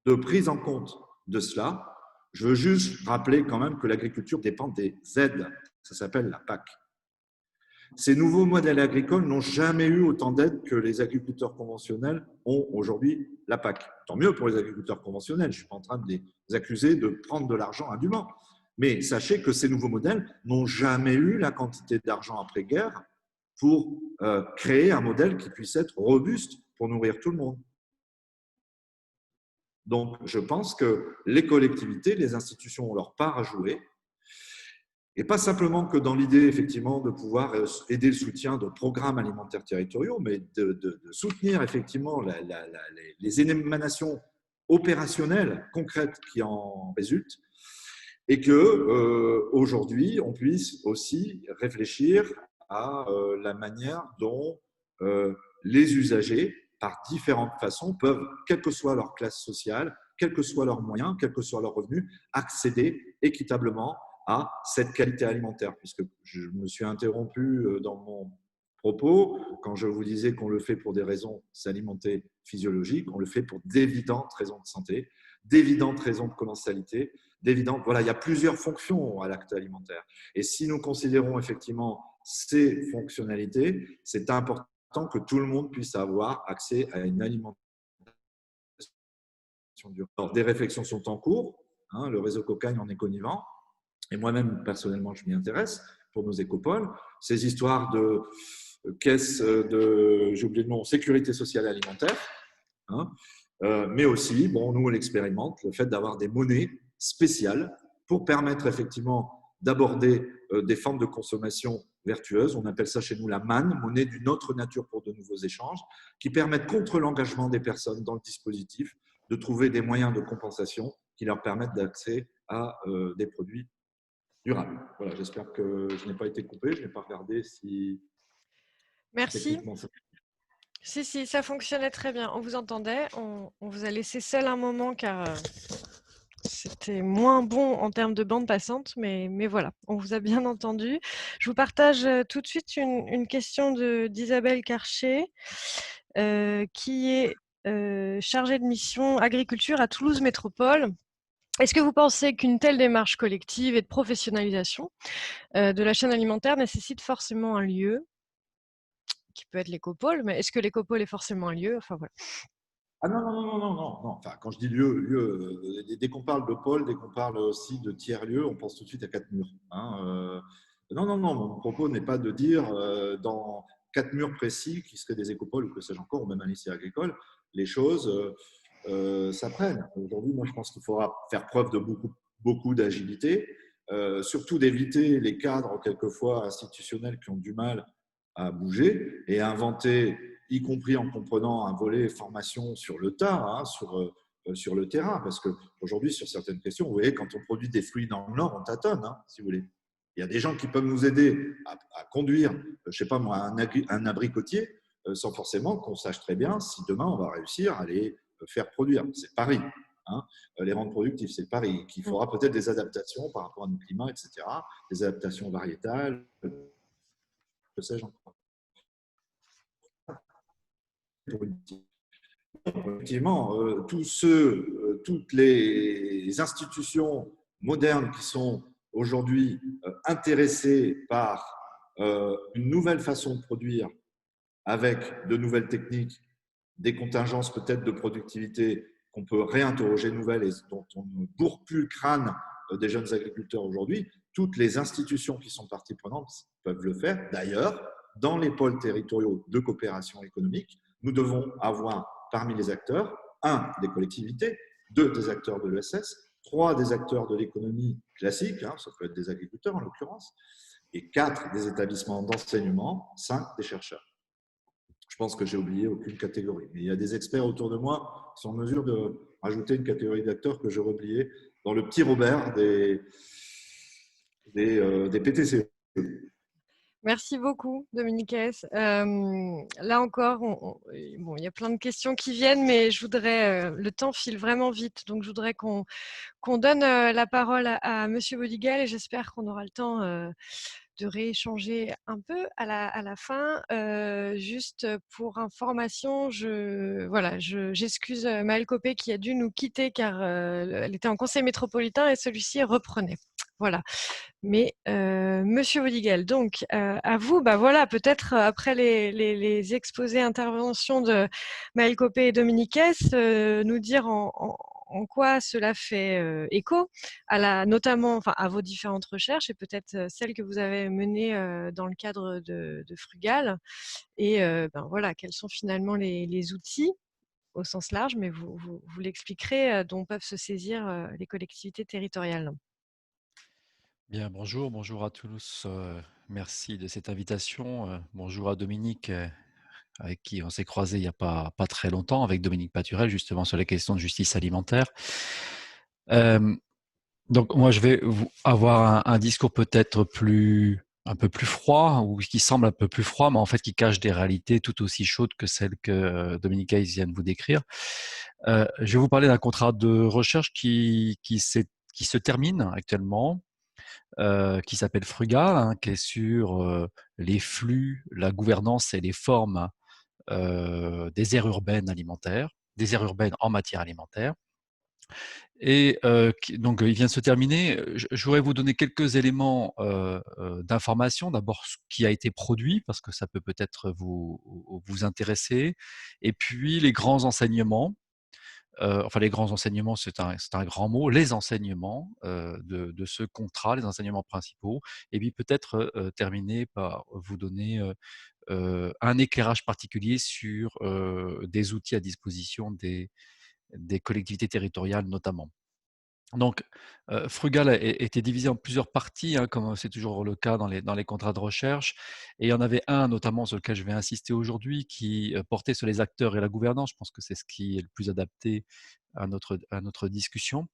S3: de prise en compte de cela. Je veux juste rappeler quand même que l'agriculture dépend des aides. Ça s'appelle la PAC. Ces nouveaux modèles agricoles n'ont jamais eu autant d'aides que les agriculteurs conventionnels ont aujourd'hui la PAC. Tant mieux pour les agriculteurs conventionnels. Je ne suis pas en train de les accuser de prendre de l'argent indûment. Mais sachez que ces nouveaux modèles n'ont jamais eu la quantité d'argent après-guerre pour créer un modèle qui puisse être robuste pour nourrir tout le monde. Donc, je pense que les collectivités, les institutions ont leur part à jouer. Et pas simplement que dans l'idée, effectivement, de pouvoir aider le soutien de programmes alimentaires territoriaux, mais de soutenir, effectivement, les émanations opérationnelles, concrètes qui en résultent. Et qu'aujourd'hui, on puisse aussi réfléchir à la manière dont les usagers, par différentes façons, peuvent, quelle que soit leur classe sociale, quels que soient leurs moyens, quels que soient leurs revenus, accéder équitablement à cette qualité alimentaire. Puisque je me suis interrompu dans mon propos, quand je vous disais qu'on le fait pour des raisons s'alimenter physiologiques, on le fait pour d'évidentes raisons de santé, d'évidentes raisons de commensalité, d'évidentes… Voilà, il y a plusieurs fonctions à l'acte alimentaire. Et si nous considérons effectivement ces fonctionnalités, c'est important que tout le monde puisse avoir accès à une alimentation durable. Alors, des réflexions sont en cours. Hein, le réseau Cocagne en est connivant. Et moi-même, personnellement, je m'y intéresse pour nos écopoles. Ces histoires de caisse de, j'ai oublié le nom, sécurité sociale et alimentaire. Hein, mais aussi, bon, nous, on l'expérimente, le fait d'avoir des monnaies spéciales pour permettre effectivement d'aborder des formes de consommation vertueuses. On appelle ça chez nous la manne, monnaie d'une autre nature pour de nouveaux échanges, qui permettent, contre l'engagement des personnes dans le dispositif, de trouver des moyens de compensation qui leur permettent d'accès à des produits durables. Voilà, j'espère que je n'ai pas été coupé, je n'ai pas regardé si…
S2: Merci. Si, ça fonctionnait très bien. On vous entendait. On vous a laissé seul un moment car c'était moins bon en termes de bande passante, mais voilà, on vous a bien entendu. Je vous partage tout de suite une question d'Isabelle Karcher, qui est chargée de mission agriculture à Toulouse Métropole. Est-ce que vous pensez qu'une telle démarche collective et de professionnalisation de la chaîne alimentaire nécessite forcément un lieu, qui peut être l'écopole, mais est-ce que l'écopole est forcément un lieu? Enfin, voilà.
S3: Ah non. Enfin, quand je dis lieu, dès qu'on parle de pôle, dès qu'on parle aussi de tiers-lieu, on pense tout de suite à 4 murs. Hein. Non, mon propos n'est pas de dire dans 4 murs précis, qui seraient des écopoles ou que sais-je encore, ou même un lycée agricole, les choses s'apprennent. Aujourd'hui, moi, je pense qu'il faudra faire preuve de beaucoup d'agilité, surtout d'éviter les cadres, quelquefois institutionnels, qui ont du mal à bouger et à inventer, y compris en comprenant un volet formation sur le tas, hein, sur le terrain. Parce qu'aujourd'hui, sur certaines questions, vous voyez, quand on produit des fruits dans le Nord, on tâtonne, hein, si vous voulez. Il y a des gens qui peuvent nous aider à conduire, je ne sais pas moi, un abricotier, sans forcément qu'on sache très bien si demain on va réussir à les faire produire. C'est le pari. Hein, les rendre productifs, c'est le pari. Qu'il faudra peut-être des adaptations par rapport à nos climats, etc., des adaptations variétales, que sais-je encore. Effectivement, toutes les institutions modernes qui sont aujourd'hui intéressées par une nouvelle façon de produire avec de nouvelles techniques, des contingences peut-être de productivité qu'on peut réinterroger nouvelles et dont on ne bourre plus le crâne des jeunes agriculteurs aujourd'hui, toutes les institutions qui sont parties prenantes peuvent le faire. D'ailleurs, dans les pôles territoriaux de coopération économique, nous devons avoir parmi les acteurs, 1, des collectivités, 2, des acteurs de l'ESS, 3, des acteurs de l'économie classique, hein, ça peut être des agriculteurs en l'occurrence, et 4, des établissements d'enseignement, 5, des chercheurs. Je pense que j'ai oublié aucune catégorie. Mais il y a des experts autour de moi qui sont en mesure de rajouter une catégorie d'acteurs que j'aurais oublié dans le petit Robert des PTCE.
S2: Merci beaucoup, Dominique S. Là encore, bon, il y a plein de questions qui viennent, mais je voudrais, le temps file vraiment vite, donc je voudrais qu'on donne la parole à Monsieur Bodigal et j'espère qu'on aura le temps de rééchanger un peu à la fin. Juste pour information, j'excuse Maëlle Copé qui a dû nous quitter car elle était en conseil métropolitain et celui-ci reprenait. Voilà. Mais Monsieur Bodigal, donc à vous, voilà, peut-être après les exposés interventions de Maëlle Copé et Dominique S, nous dire en quoi cela fait écho notamment à vos différentes recherches et peut-être celles que vous avez menées dans le cadre de Frugal et voilà, quels sont finalement les outils au sens large, mais vous l'expliquerez, dont peuvent se saisir les collectivités territoriales.
S4: Bien, bonjour à tous. Merci de cette invitation. Bonjour à Dominique, avec qui on s'est croisé il n'y a pas très longtemps, avec Dominique Paturel, justement sur les questions de justice alimentaire. Donc moi, je vais avoir un discours peut-être un peu plus froid, ou qui semble un peu plus froid, mais en fait qui cache des réalités tout aussi chaudes que celles que Dominique Hayes vient de vous décrire. Je vais vous parler d'un contrat de recherche qui se termine actuellement, qui s'appelle Frugal, hein, qui est sur les flux, la gouvernance et les formes des aires urbaines alimentaires, des aires urbaines en matière alimentaire. Et donc, il vient de se terminer. Je voudrais vous donner quelques éléments d'information. D'abord, ce qui a été produit, parce que ça peut peut-être vous intéresser. Et puis, les grands enseignements. Enfin, les grands enseignements, c'est un grand mot. Les enseignements de ce contrat, les enseignements principaux. Et puis, peut-être terminer par vous donner un éclairage particulier sur des outils à disposition des collectivités territoriales notamment. Donc, Frugal était divisé en plusieurs parties, hein, comme c'est toujours le cas dans les contrats de recherche. Et il y en avait un notamment sur lequel je vais insister aujourd'hui qui portait sur les acteurs et la gouvernance. Je pense que c'est ce qui est le plus adapté à notre discussion.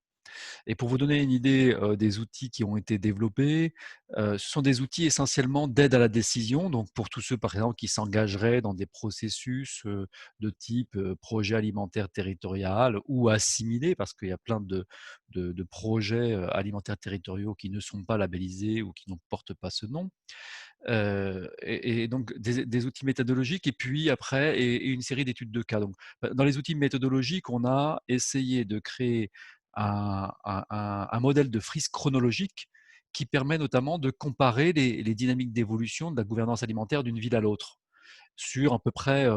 S4: Et pour vous donner une idée des outils qui ont été développés, ce sont des outils essentiellement d'aide à la décision. Donc pour tous ceux, par exemple, qui s'engageraient dans des processus de type projet alimentaire territorial ou assimilé, parce qu'il y a plein de projets alimentaires territoriaux qui ne sont pas labellisés ou qui ne portent pas ce nom. Et donc des outils méthodologiques et puis après et une série d'études de cas. Donc, dans les outils méthodologiques, on a essayé de créer un modèle de frise chronologique qui permet notamment de comparer les dynamiques d'évolution de la gouvernance alimentaire d'une ville à l'autre sur à peu près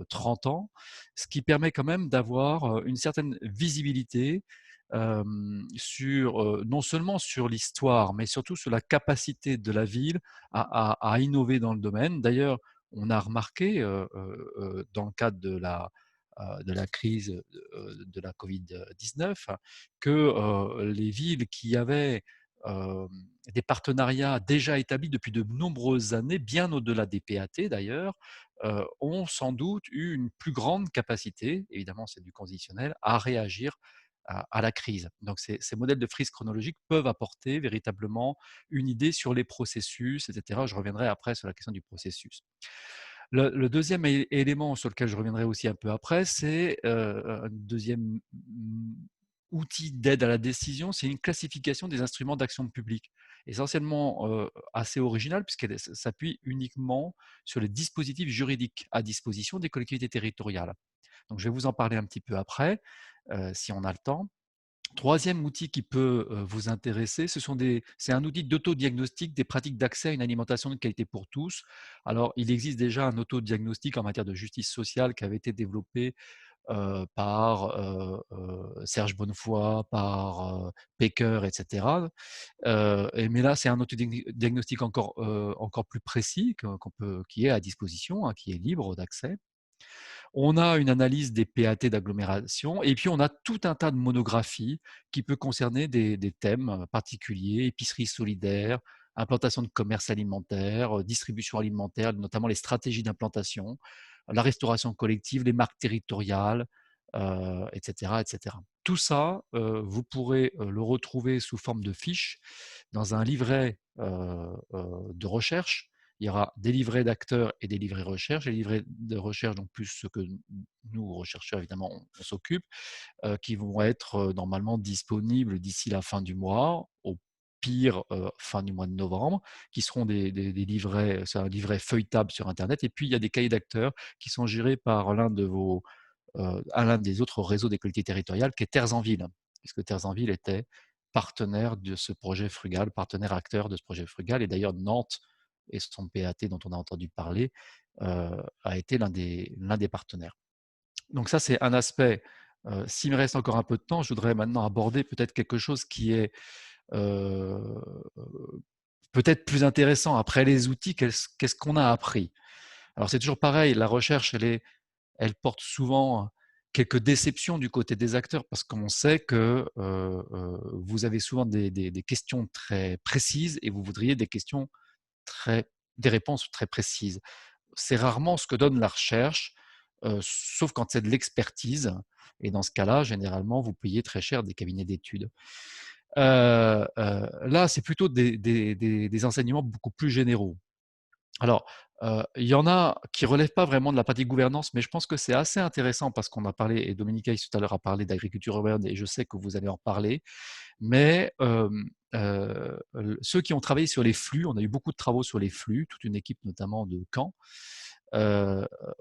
S4: 30 ans, ce qui permet quand même d'avoir une certaine visibilité sur, non seulement sur l'histoire, mais surtout sur la capacité de la ville à innover dans le domaine. D'ailleurs, on a remarqué dans le cadre de la crise de la Covid-19 que les villes qui avaient des partenariats déjà établis depuis de nombreuses années, bien au-delà des PAT d'ailleurs, ont sans doute eu une plus grande capacité, évidemment c'est du conditionnel, à réagir à la crise. Donc ces modèles de frise chronologique peuvent apporter véritablement une idée sur les processus, etc. Je reviendrai après sur la question du processus. Le deuxième élément sur lequel je reviendrai aussi un peu après, c'est un deuxième outil d'aide à la décision, c'est une classification des instruments d'action publique, essentiellement assez originale puisqu'elle s'appuie uniquement sur les dispositifs juridiques à disposition des collectivités territoriales. Donc je vais vous en parler un petit peu après, si on a le temps. Troisième outil qui peut vous intéresser, c'est un outil d'autodiagnostic des pratiques d'accès à une alimentation de qualité pour tous. Alors, il existe déjà un autodiagnostic en matière de justice sociale qui avait été développé par Serge Bonnefoy, par Pecker, etc. Mais là, c'est un autodiagnostic encore plus précis qui est à disposition, hein, qui est libre d'accès. On a une analyse des PAT d'agglomération et puis on a tout un tas de monographies qui peut concerner des thèmes particuliers, épicerie solidaire, implantation de commerce alimentaire, distribution alimentaire, notamment les stratégies d'implantation, la restauration collective, les marques territoriales, etc., etc. Tout ça, vous pourrez le retrouver sous forme de fiches dans un livret de recherche. Il y aura des livrets d'acteurs et des livrets recherche. Les livrets de recherche, donc plus ce que nous, rechercheurs, évidemment, on s'occupe, qui vont être normalement disponibles d'ici la fin du mois, au pire fin du mois de novembre, qui seront des livrets, c'est un livret feuilletable sur Internet. Et puis, il y a des cahiers d'acteurs qui sont gérés par l'un des autres réseaux des collectivités territoriales, qui est Terres en Ville, puisque Terres en Ville était partenaire de ce projet Frugal, partenaire acteur de ce projet Frugal. Et d'ailleurs, Nantes et son PAT dont on a entendu parler a été l'un des partenaires. Donc ça, c'est un aspect. S'il me reste encore un peu de temps, je voudrais maintenant aborder peut-être quelque chose qui est peut-être plus intéressant. Après les outils, qu'est-ce qu'on a appris? Alors c'est toujours pareil, la recherche, elle porte souvent quelques déceptions du côté des acteurs parce qu'on sait que vous avez souvent des questions très précises et vous voudriez des réponses très précises. C'est rarement ce que donne la recherche, sauf quand c'est de l'expertise. Et dans ce cas-là, généralement, vous payez très cher des cabinets d'études. Là, c'est plutôt des enseignements beaucoup plus généraux. Alors, il y en a qui ne relèvent pas vraiment de la pratique gouvernance, mais je pense que c'est assez intéressant parce qu'on a parlé, et Dominique Hayes tout à l'heure a parlé d'agriculture urbaine, et je sais que vous allez en parler. Mais ceux qui ont travaillé sur les flux, on a eu beaucoup de travaux sur les flux, toute une équipe notamment de Caen,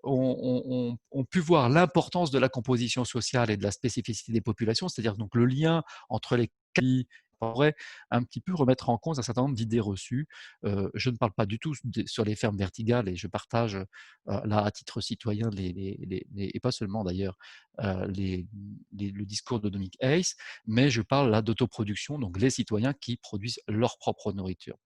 S4: ont pu voir l'importance de la composition sociale et de la spécificité des populations, c'est-à-dire donc le lien entre les pays pourrait un petit peu remettre en cause un certain nombre d'idées reçues. Je ne parle pas du tout sur les fermes verticales et je partage là à titre citoyen et pas seulement d'ailleurs le discours de Dominique Hayes, mais je parle là d'autoproduction, donc les citoyens qui produisent leur propre nourriture.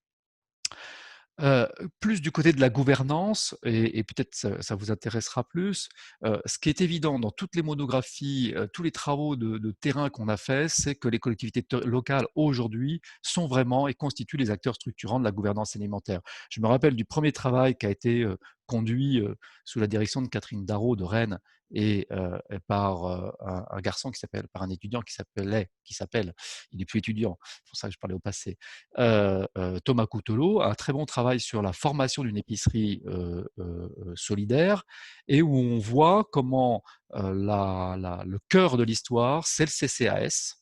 S4: Plus du côté de la gouvernance, et peut-être ça vous intéressera plus, ce qui est évident dans toutes les monographies, tous les travaux de terrain qu'on a fait, c'est que les collectivités locales aujourd'hui sont vraiment et constituent les acteurs structurants de la gouvernance alimentaire. Je me rappelle du premier travail qui a été conduit sous la direction de Catherine Darro de Rennes et par un garçon par un étudiant qui s'appelle, il n'est plus étudiant, c'est pour ça que je parlais au passé, Thomas Coutelot, un très bon travail sur la formation d'une épicerie solidaire, et où on voit comment le cœur de l'histoire, c'est le CCAS,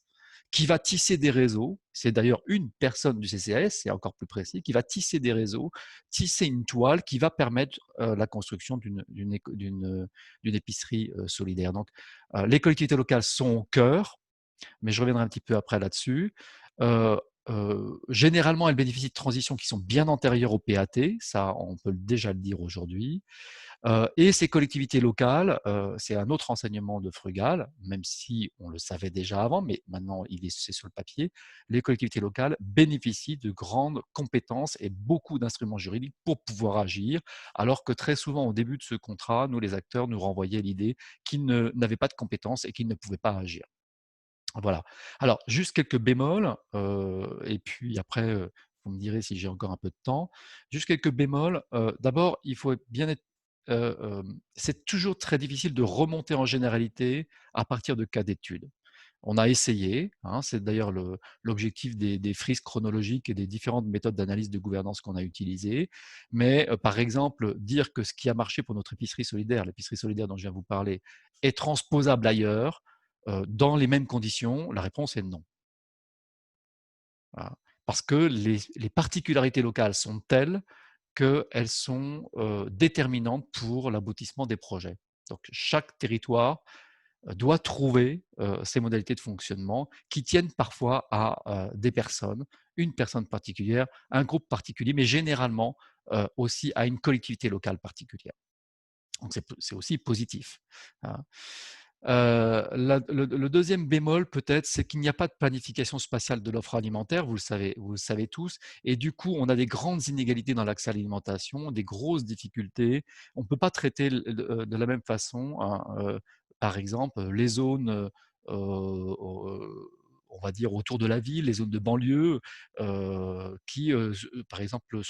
S4: qui va tisser des réseaux. C'est d'ailleurs une personne du CCAS, c'est encore plus précis, qui va tisser des réseaux, tisser une toile qui va permettre la construction d'une épicerie solidaire. Donc, les collectivités locales sont au cœur, mais je reviendrai un petit peu après là-dessus. Généralement, elles bénéficient de transitions qui sont bien antérieures au PAT, ça on peut déjà le dire aujourd'hui. Et ces collectivités locales, c'est un autre enseignement de Frugal, même si on le savait déjà avant, mais maintenant c'est sur le papier, les collectivités locales bénéficient de grandes compétences et beaucoup d'instruments juridiques pour pouvoir agir, alors que très souvent au début de ce contrat, nous les acteurs nous renvoyaient l'idée qu'ils n'avaient pas de compétences et qu'ils ne pouvaient pas agir. Voilà. Alors, juste quelques bémols, et puis après, vous me direz si j'ai encore un peu de temps. Juste quelques bémols. D'abord, il faut bien être. C'est toujours très difficile de remonter en généralité à partir de cas d'études. On a essayé, hein, c'est d'ailleurs l'objectif des frises chronologiques et des différentes méthodes d'analyse de gouvernance qu'on a utilisées. Mais par exemple, dire que ce qui a marché pour notre épicerie solidaire, l'épicerie solidaire dont je viens de vous parler, est transposable ailleurs, dans les mêmes conditions, la réponse est non. Voilà. Parce que les particularités locales sont telles qu'elles sont déterminantes pour l'aboutissement des projets. Donc chaque territoire doit trouver ses modalités de fonctionnement qui tiennent parfois à des personnes, une personne particulière, un groupe particulier, mais généralement aussi à une collectivité locale particulière. Donc c'est aussi positif. Hein. Le deuxième bémol peut-être, c'est qu'il n'y a pas de planification spatiale de l'offre alimentaire, vous le savez tous, et du coup on a des grandes inégalités dans l'accès à l'alimentation, des grosses difficultés. On ne peut pas traiter de la même façon, hein, par exemple, les zones, on va dire autour de la ville, les zones de banlieue, qui par exemple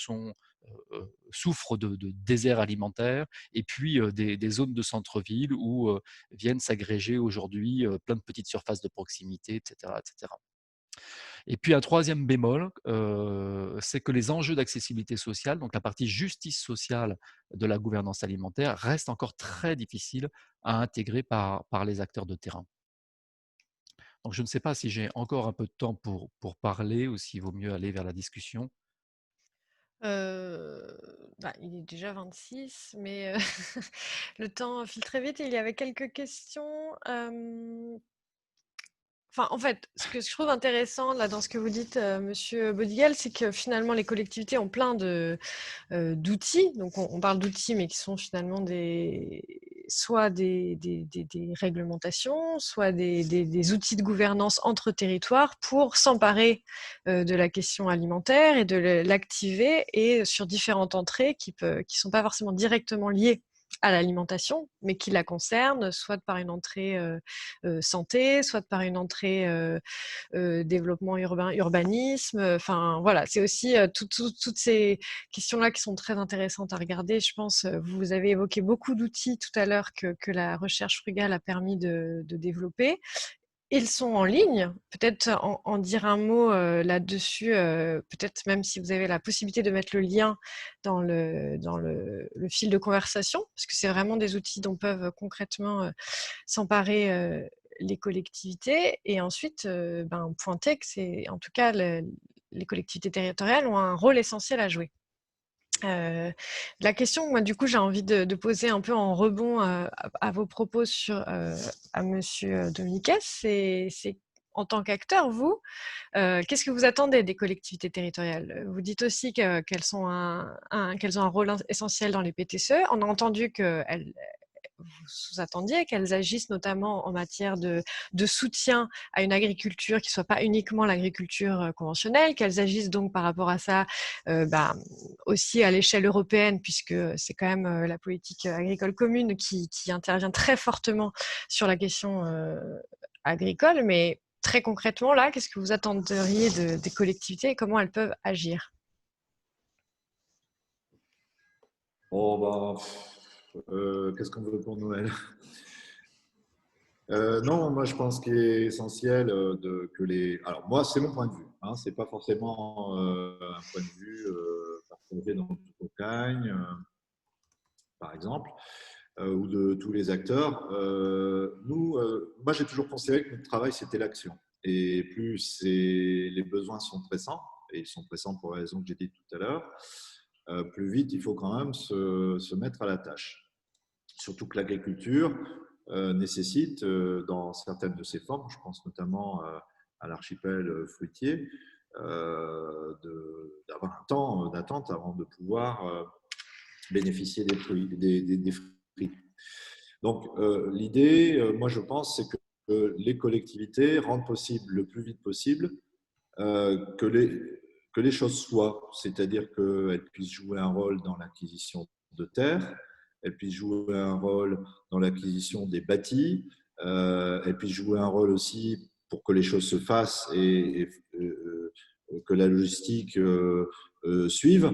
S4: souffrent de désert alimentaire, et puis des zones de centre-ville où viennent s'agréger aujourd'hui plein de petites surfaces de proximité, etc., etc. Et puis un troisième bémol, c'est que les enjeux d'accessibilité sociale, donc la partie justice sociale de la gouvernance alimentaire, restent encore très difficiles à intégrer par les acteurs de terrain. Donc je ne sais pas si j'ai encore un peu de temps pour parler ou s'il vaut mieux aller vers la discussion.
S2: Il est déjà 26, mais le temps file très vite et il y avait quelques questions. Enfin, en fait, ce que je trouve intéressant là dans ce que vous dites, Monsieur Bodigal, c'est que finalement les collectivités ont plein d'outils. Donc on parle d'outils, mais qui sont finalement soit des réglementations, soit des outils de gouvernance entre territoires pour s'emparer de la question alimentaire et de l'activer, et sur différentes entrées qui sont pas forcément directement liées à l'alimentation, mais qui la concernent, soit par une entrée santé, soit par une entrée développement urbain, urbanisme. Enfin, voilà, c'est aussi toutes ces questions-là qui sont très intéressantes à regarder. Je pense, vous avez évoqué beaucoup d'outils tout à l'heure que la recherche frugale a permis de développer. Ils sont en ligne. Peut-être en dire un mot là-dessus, peut-être même si vous avez la possibilité de mettre le lien dans le fil de conversation, parce que c'est vraiment des outils dont peuvent concrètement s'emparer les collectivités, et ensuite pointer que c'est en tout cas les collectivités territoriales ont un rôle essentiel à jouer. La question, moi, du coup, j'ai envie de poser un peu en rebond à vos propos à Monsieur Dominiquet, c'est en tant qu'acteur, vous, qu'est-ce que vous attendez des collectivités territoriales? Vous dites aussi qu'elles ont un rôle essentiel dans les PTCE. On a entendu qu'elles vous sous-attendiez qu'elles agissent notamment en matière de soutien à une agriculture qui ne soit pas uniquement l'agriculture conventionnelle, qu'elles agissent donc par rapport à ça aussi à l'échelle européenne, puisque c'est quand même la politique agricole commune qui intervient très fortement sur la question agricole. Mais très concrètement, là, qu'est-ce que vous attendriez des collectivités et comment elles peuvent agir?
S3: Oh, qu'est-ce qu'on veut pour Noël? Non, moi je pense qu'il est essentiel que les. Alors moi, c'est mon point de vue. Hein, c'est pas forcément un point de vue partagé dans toute Bretagne, par exemple, ou de tous les acteurs. Moi j'ai toujours considéré que notre travail c'était l'action. Et plus les besoins sont pressants, et ils sont pressants pour les raisons que j'ai dites tout à l'heure, plus vite il faut quand même se mettre à la tâche. Surtout que l'agriculture nécessite, dans certaines de ses formes, je pense notamment à l'archipel fruitier, d'avoir un temps d'attente avant de pouvoir bénéficier des fruits. Des fruits. Donc, l'idée, moi je pense, c'est que les collectivités rendent possible le plus vite possible que les choses soient, c'est-à-dire qu'elles puissent jouer un rôle dans l'acquisition de terres, elles puissent jouer un rôle dans l'acquisition des bâtis, elles puissent jouer un rôle aussi pour que les choses se fassent et que la logistique suive.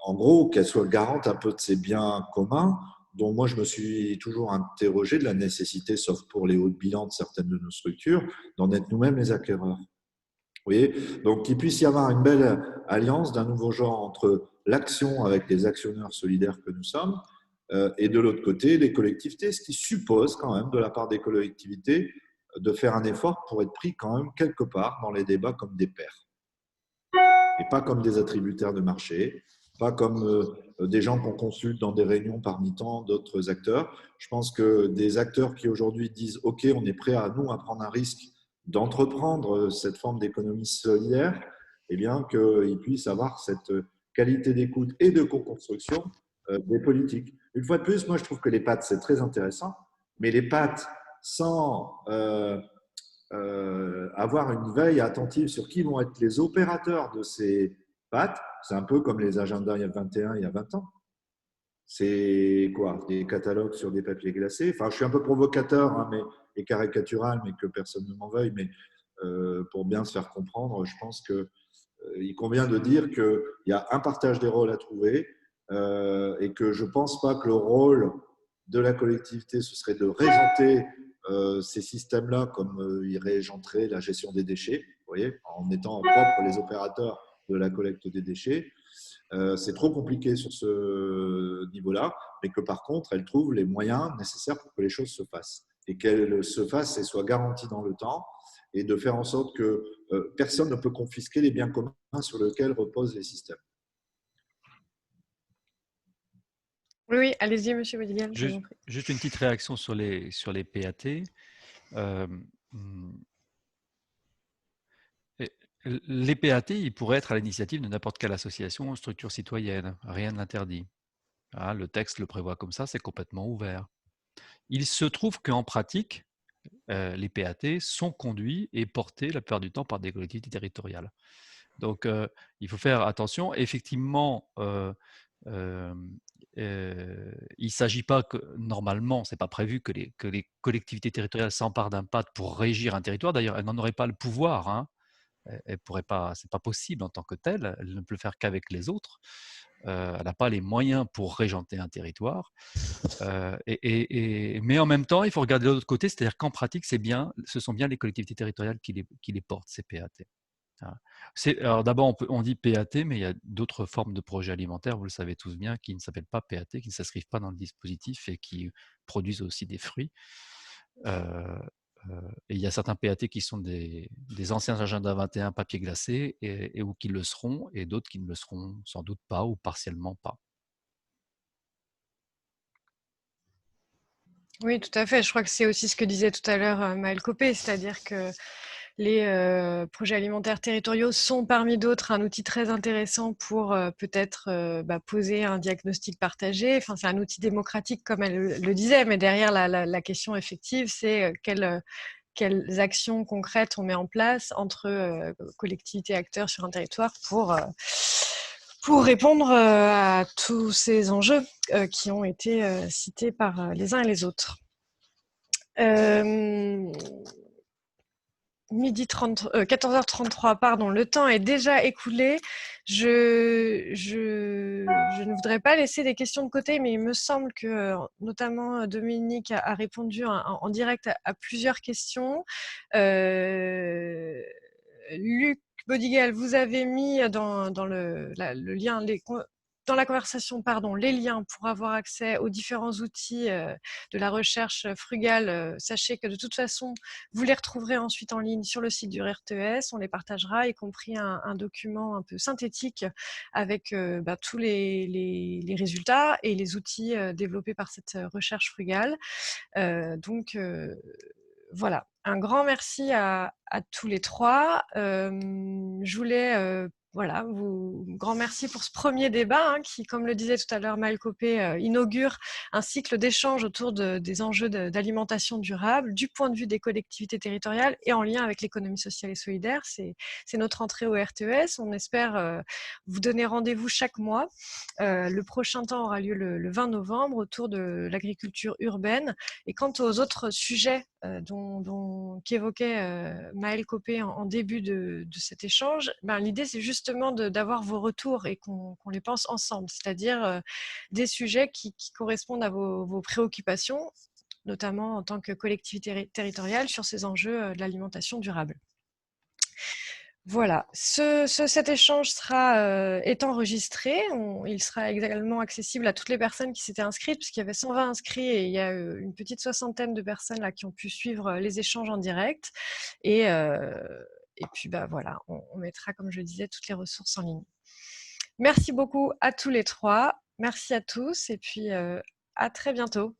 S3: En gros, qu'elles soient garantes un peu de ces biens communs dont moi je me suis toujours interrogé de la nécessité, sauf pour les hauts de bilan de certaines de nos structures, d'en être nous-mêmes les acquéreurs. Vous voyez, donc qu'il puisse y avoir une belle alliance d'un nouveau genre entre l'action avec les actionnaires solidaires que nous sommes et de l'autre côté les collectivités, ce qui suppose quand même de la part des collectivités de faire un effort pour être pris quand même quelque part dans les débats comme des pairs et pas comme des attributaires de marché, pas comme des gens qu'on consulte dans des réunions parmi tant d'autres acteurs. Je pense que des acteurs qui aujourd'hui disent « Ok, on est prêt à nous à prendre un risque d'entreprendre cette forme d'économie solidaire », eh bien qu'ils puissent avoir cette qualité d'écoute et de co-construction des politiques. Une fois de plus, moi je trouve que les pâtes, c'est très intéressant, mais les pâtes sans avoir une veille attentive sur qui vont être les opérateurs de ces pâtes, c'est un peu comme les agendas il y a 21, il y a 20 ans. C'est quoi? Des catalogues sur des papiers glacés. Enfin, je suis un peu provocateur hein, et caricatural, mais que personne ne m'en veuille. Mais pour bien se faire comprendre, je pense qu'il convient de dire qu'il y a un partage des rôles à trouver et que je ne pense pas que le rôle de la collectivité, ce serait de régenter ces systèmes-là comme ils régenteraient la gestion des déchets, vous voyez, en étant propres les opérateurs de la collecte des déchets. C'est trop compliqué sur ce niveau-là, mais que par contre, elle trouve les moyens nécessaires pour que les choses se fassent et qu'elles se fassent et soient garanties dans le temps et de faire en sorte que personne ne peut confisquer les biens communs sur lesquels reposent les systèmes.
S2: Oui, allez-y, monsieur Bodigal.
S4: Juste une petite réaction sur les PAT. Les PAT, ils pourraient être à l'initiative de n'importe quelle association ou structure citoyenne. Rien ne l'interdit. Le texte le prévoit comme ça, c'est complètement ouvert. Il se trouve qu'en pratique, les PAT sont conduits et portés la plupart du temps par des collectivités territoriales. Donc, il faut faire attention. Effectivement, il ne s'agit pas que, normalement, ce n'est pas prévu que les collectivités territoriales s'emparent d'un PAT pour régir un territoire. D'ailleurs, elles n'en auraient pas le pouvoir. Hein. Elle pourrait pas, c'est pas possible en tant que telle. Elle ne peut le faire qu'avec les autres. Elle n'a pas les moyens pour régenter un territoire. Mais en même temps, il faut regarder de l'autre côté, c'est-à-dire qu'en pratique, ce sont bien les collectivités territoriales qui les portent, ces PAT. Alors d'abord, on dit PAT, mais il y a d'autres formes de projets alimentaires, vous le savez tous bien, qui ne s'appellent pas PAT, qui ne s'inscrivent pas dans le dispositif et qui produisent aussi des fruits. Et il y a certains PAT qui sont des anciens agendas 21 papier glacé et ou qui le seront, et d'autres qui ne le seront sans doute pas ou partiellement pas.
S2: Oui, tout à fait. Je crois que c'est aussi ce que disait tout à l'heure Maëlle Copé, c'est-à-dire que les projets alimentaires territoriaux sont parmi d'autres un outil très intéressant pour peut-être poser un diagnostic partagé. Enfin, c'est un outil démocratique comme elle le disait, mais derrière la question effective, c'est quelles actions concrètes on met en place entre collectivités et acteurs sur un territoire pour répondre à tous ces enjeux qui ont été cités par les uns et les autres. Midi 30, 14h33, pardon, le temps est déjà écoulé. Je ne voudrais pas laisser des questions de côté, mais il me semble que notamment Dominique a répondu en direct à plusieurs questions. Luc Bodigal, vous avez mis dans le lien, dans la conversation, pardon, les liens pour avoir accès aux différents outils de la recherche frugale. Sachez que de toute façon, vous les retrouverez ensuite en ligne sur le site du RTS. On les partagera, y compris un document un peu synthétique avec tous les résultats et les outils développés par cette recherche frugale. Voilà, un grand merci à tous les trois. Je voulais grand merci pour ce premier débat qui, comme le disait tout à l'heure Maëlle Copé, inaugure un cycle d'échange autour des enjeux d'alimentation durable du point de vue des collectivités territoriales et en lien avec l'économie sociale et solidaire. C'est notre entrée au RTS. On espère vous donner rendez-vous chaque mois. Le prochain temps aura lieu le 20 novembre autour de l'agriculture urbaine. Et quant aux autres sujets qu'évoquait Maëlle Copé en début de cet échange, l'idée c'est justement d'avoir vos retours et qu'on les pense ensemble, c'est-à-dire des sujets qui correspondent à vos préoccupations, notamment en tant que collectivité territoriale sur ces enjeux de l'alimentation durable. Voilà, cet échange est enregistré. Il sera également accessible à toutes les personnes qui s'étaient inscrites, puisqu'il y avait 120 inscrits et il y a une petite soixantaine de personnes là qui ont pu suivre les échanges en direct. Et puis voilà, on mettra, comme je le disais, toutes les ressources en ligne. Merci beaucoup à tous les trois. Merci à tous et puis à très bientôt.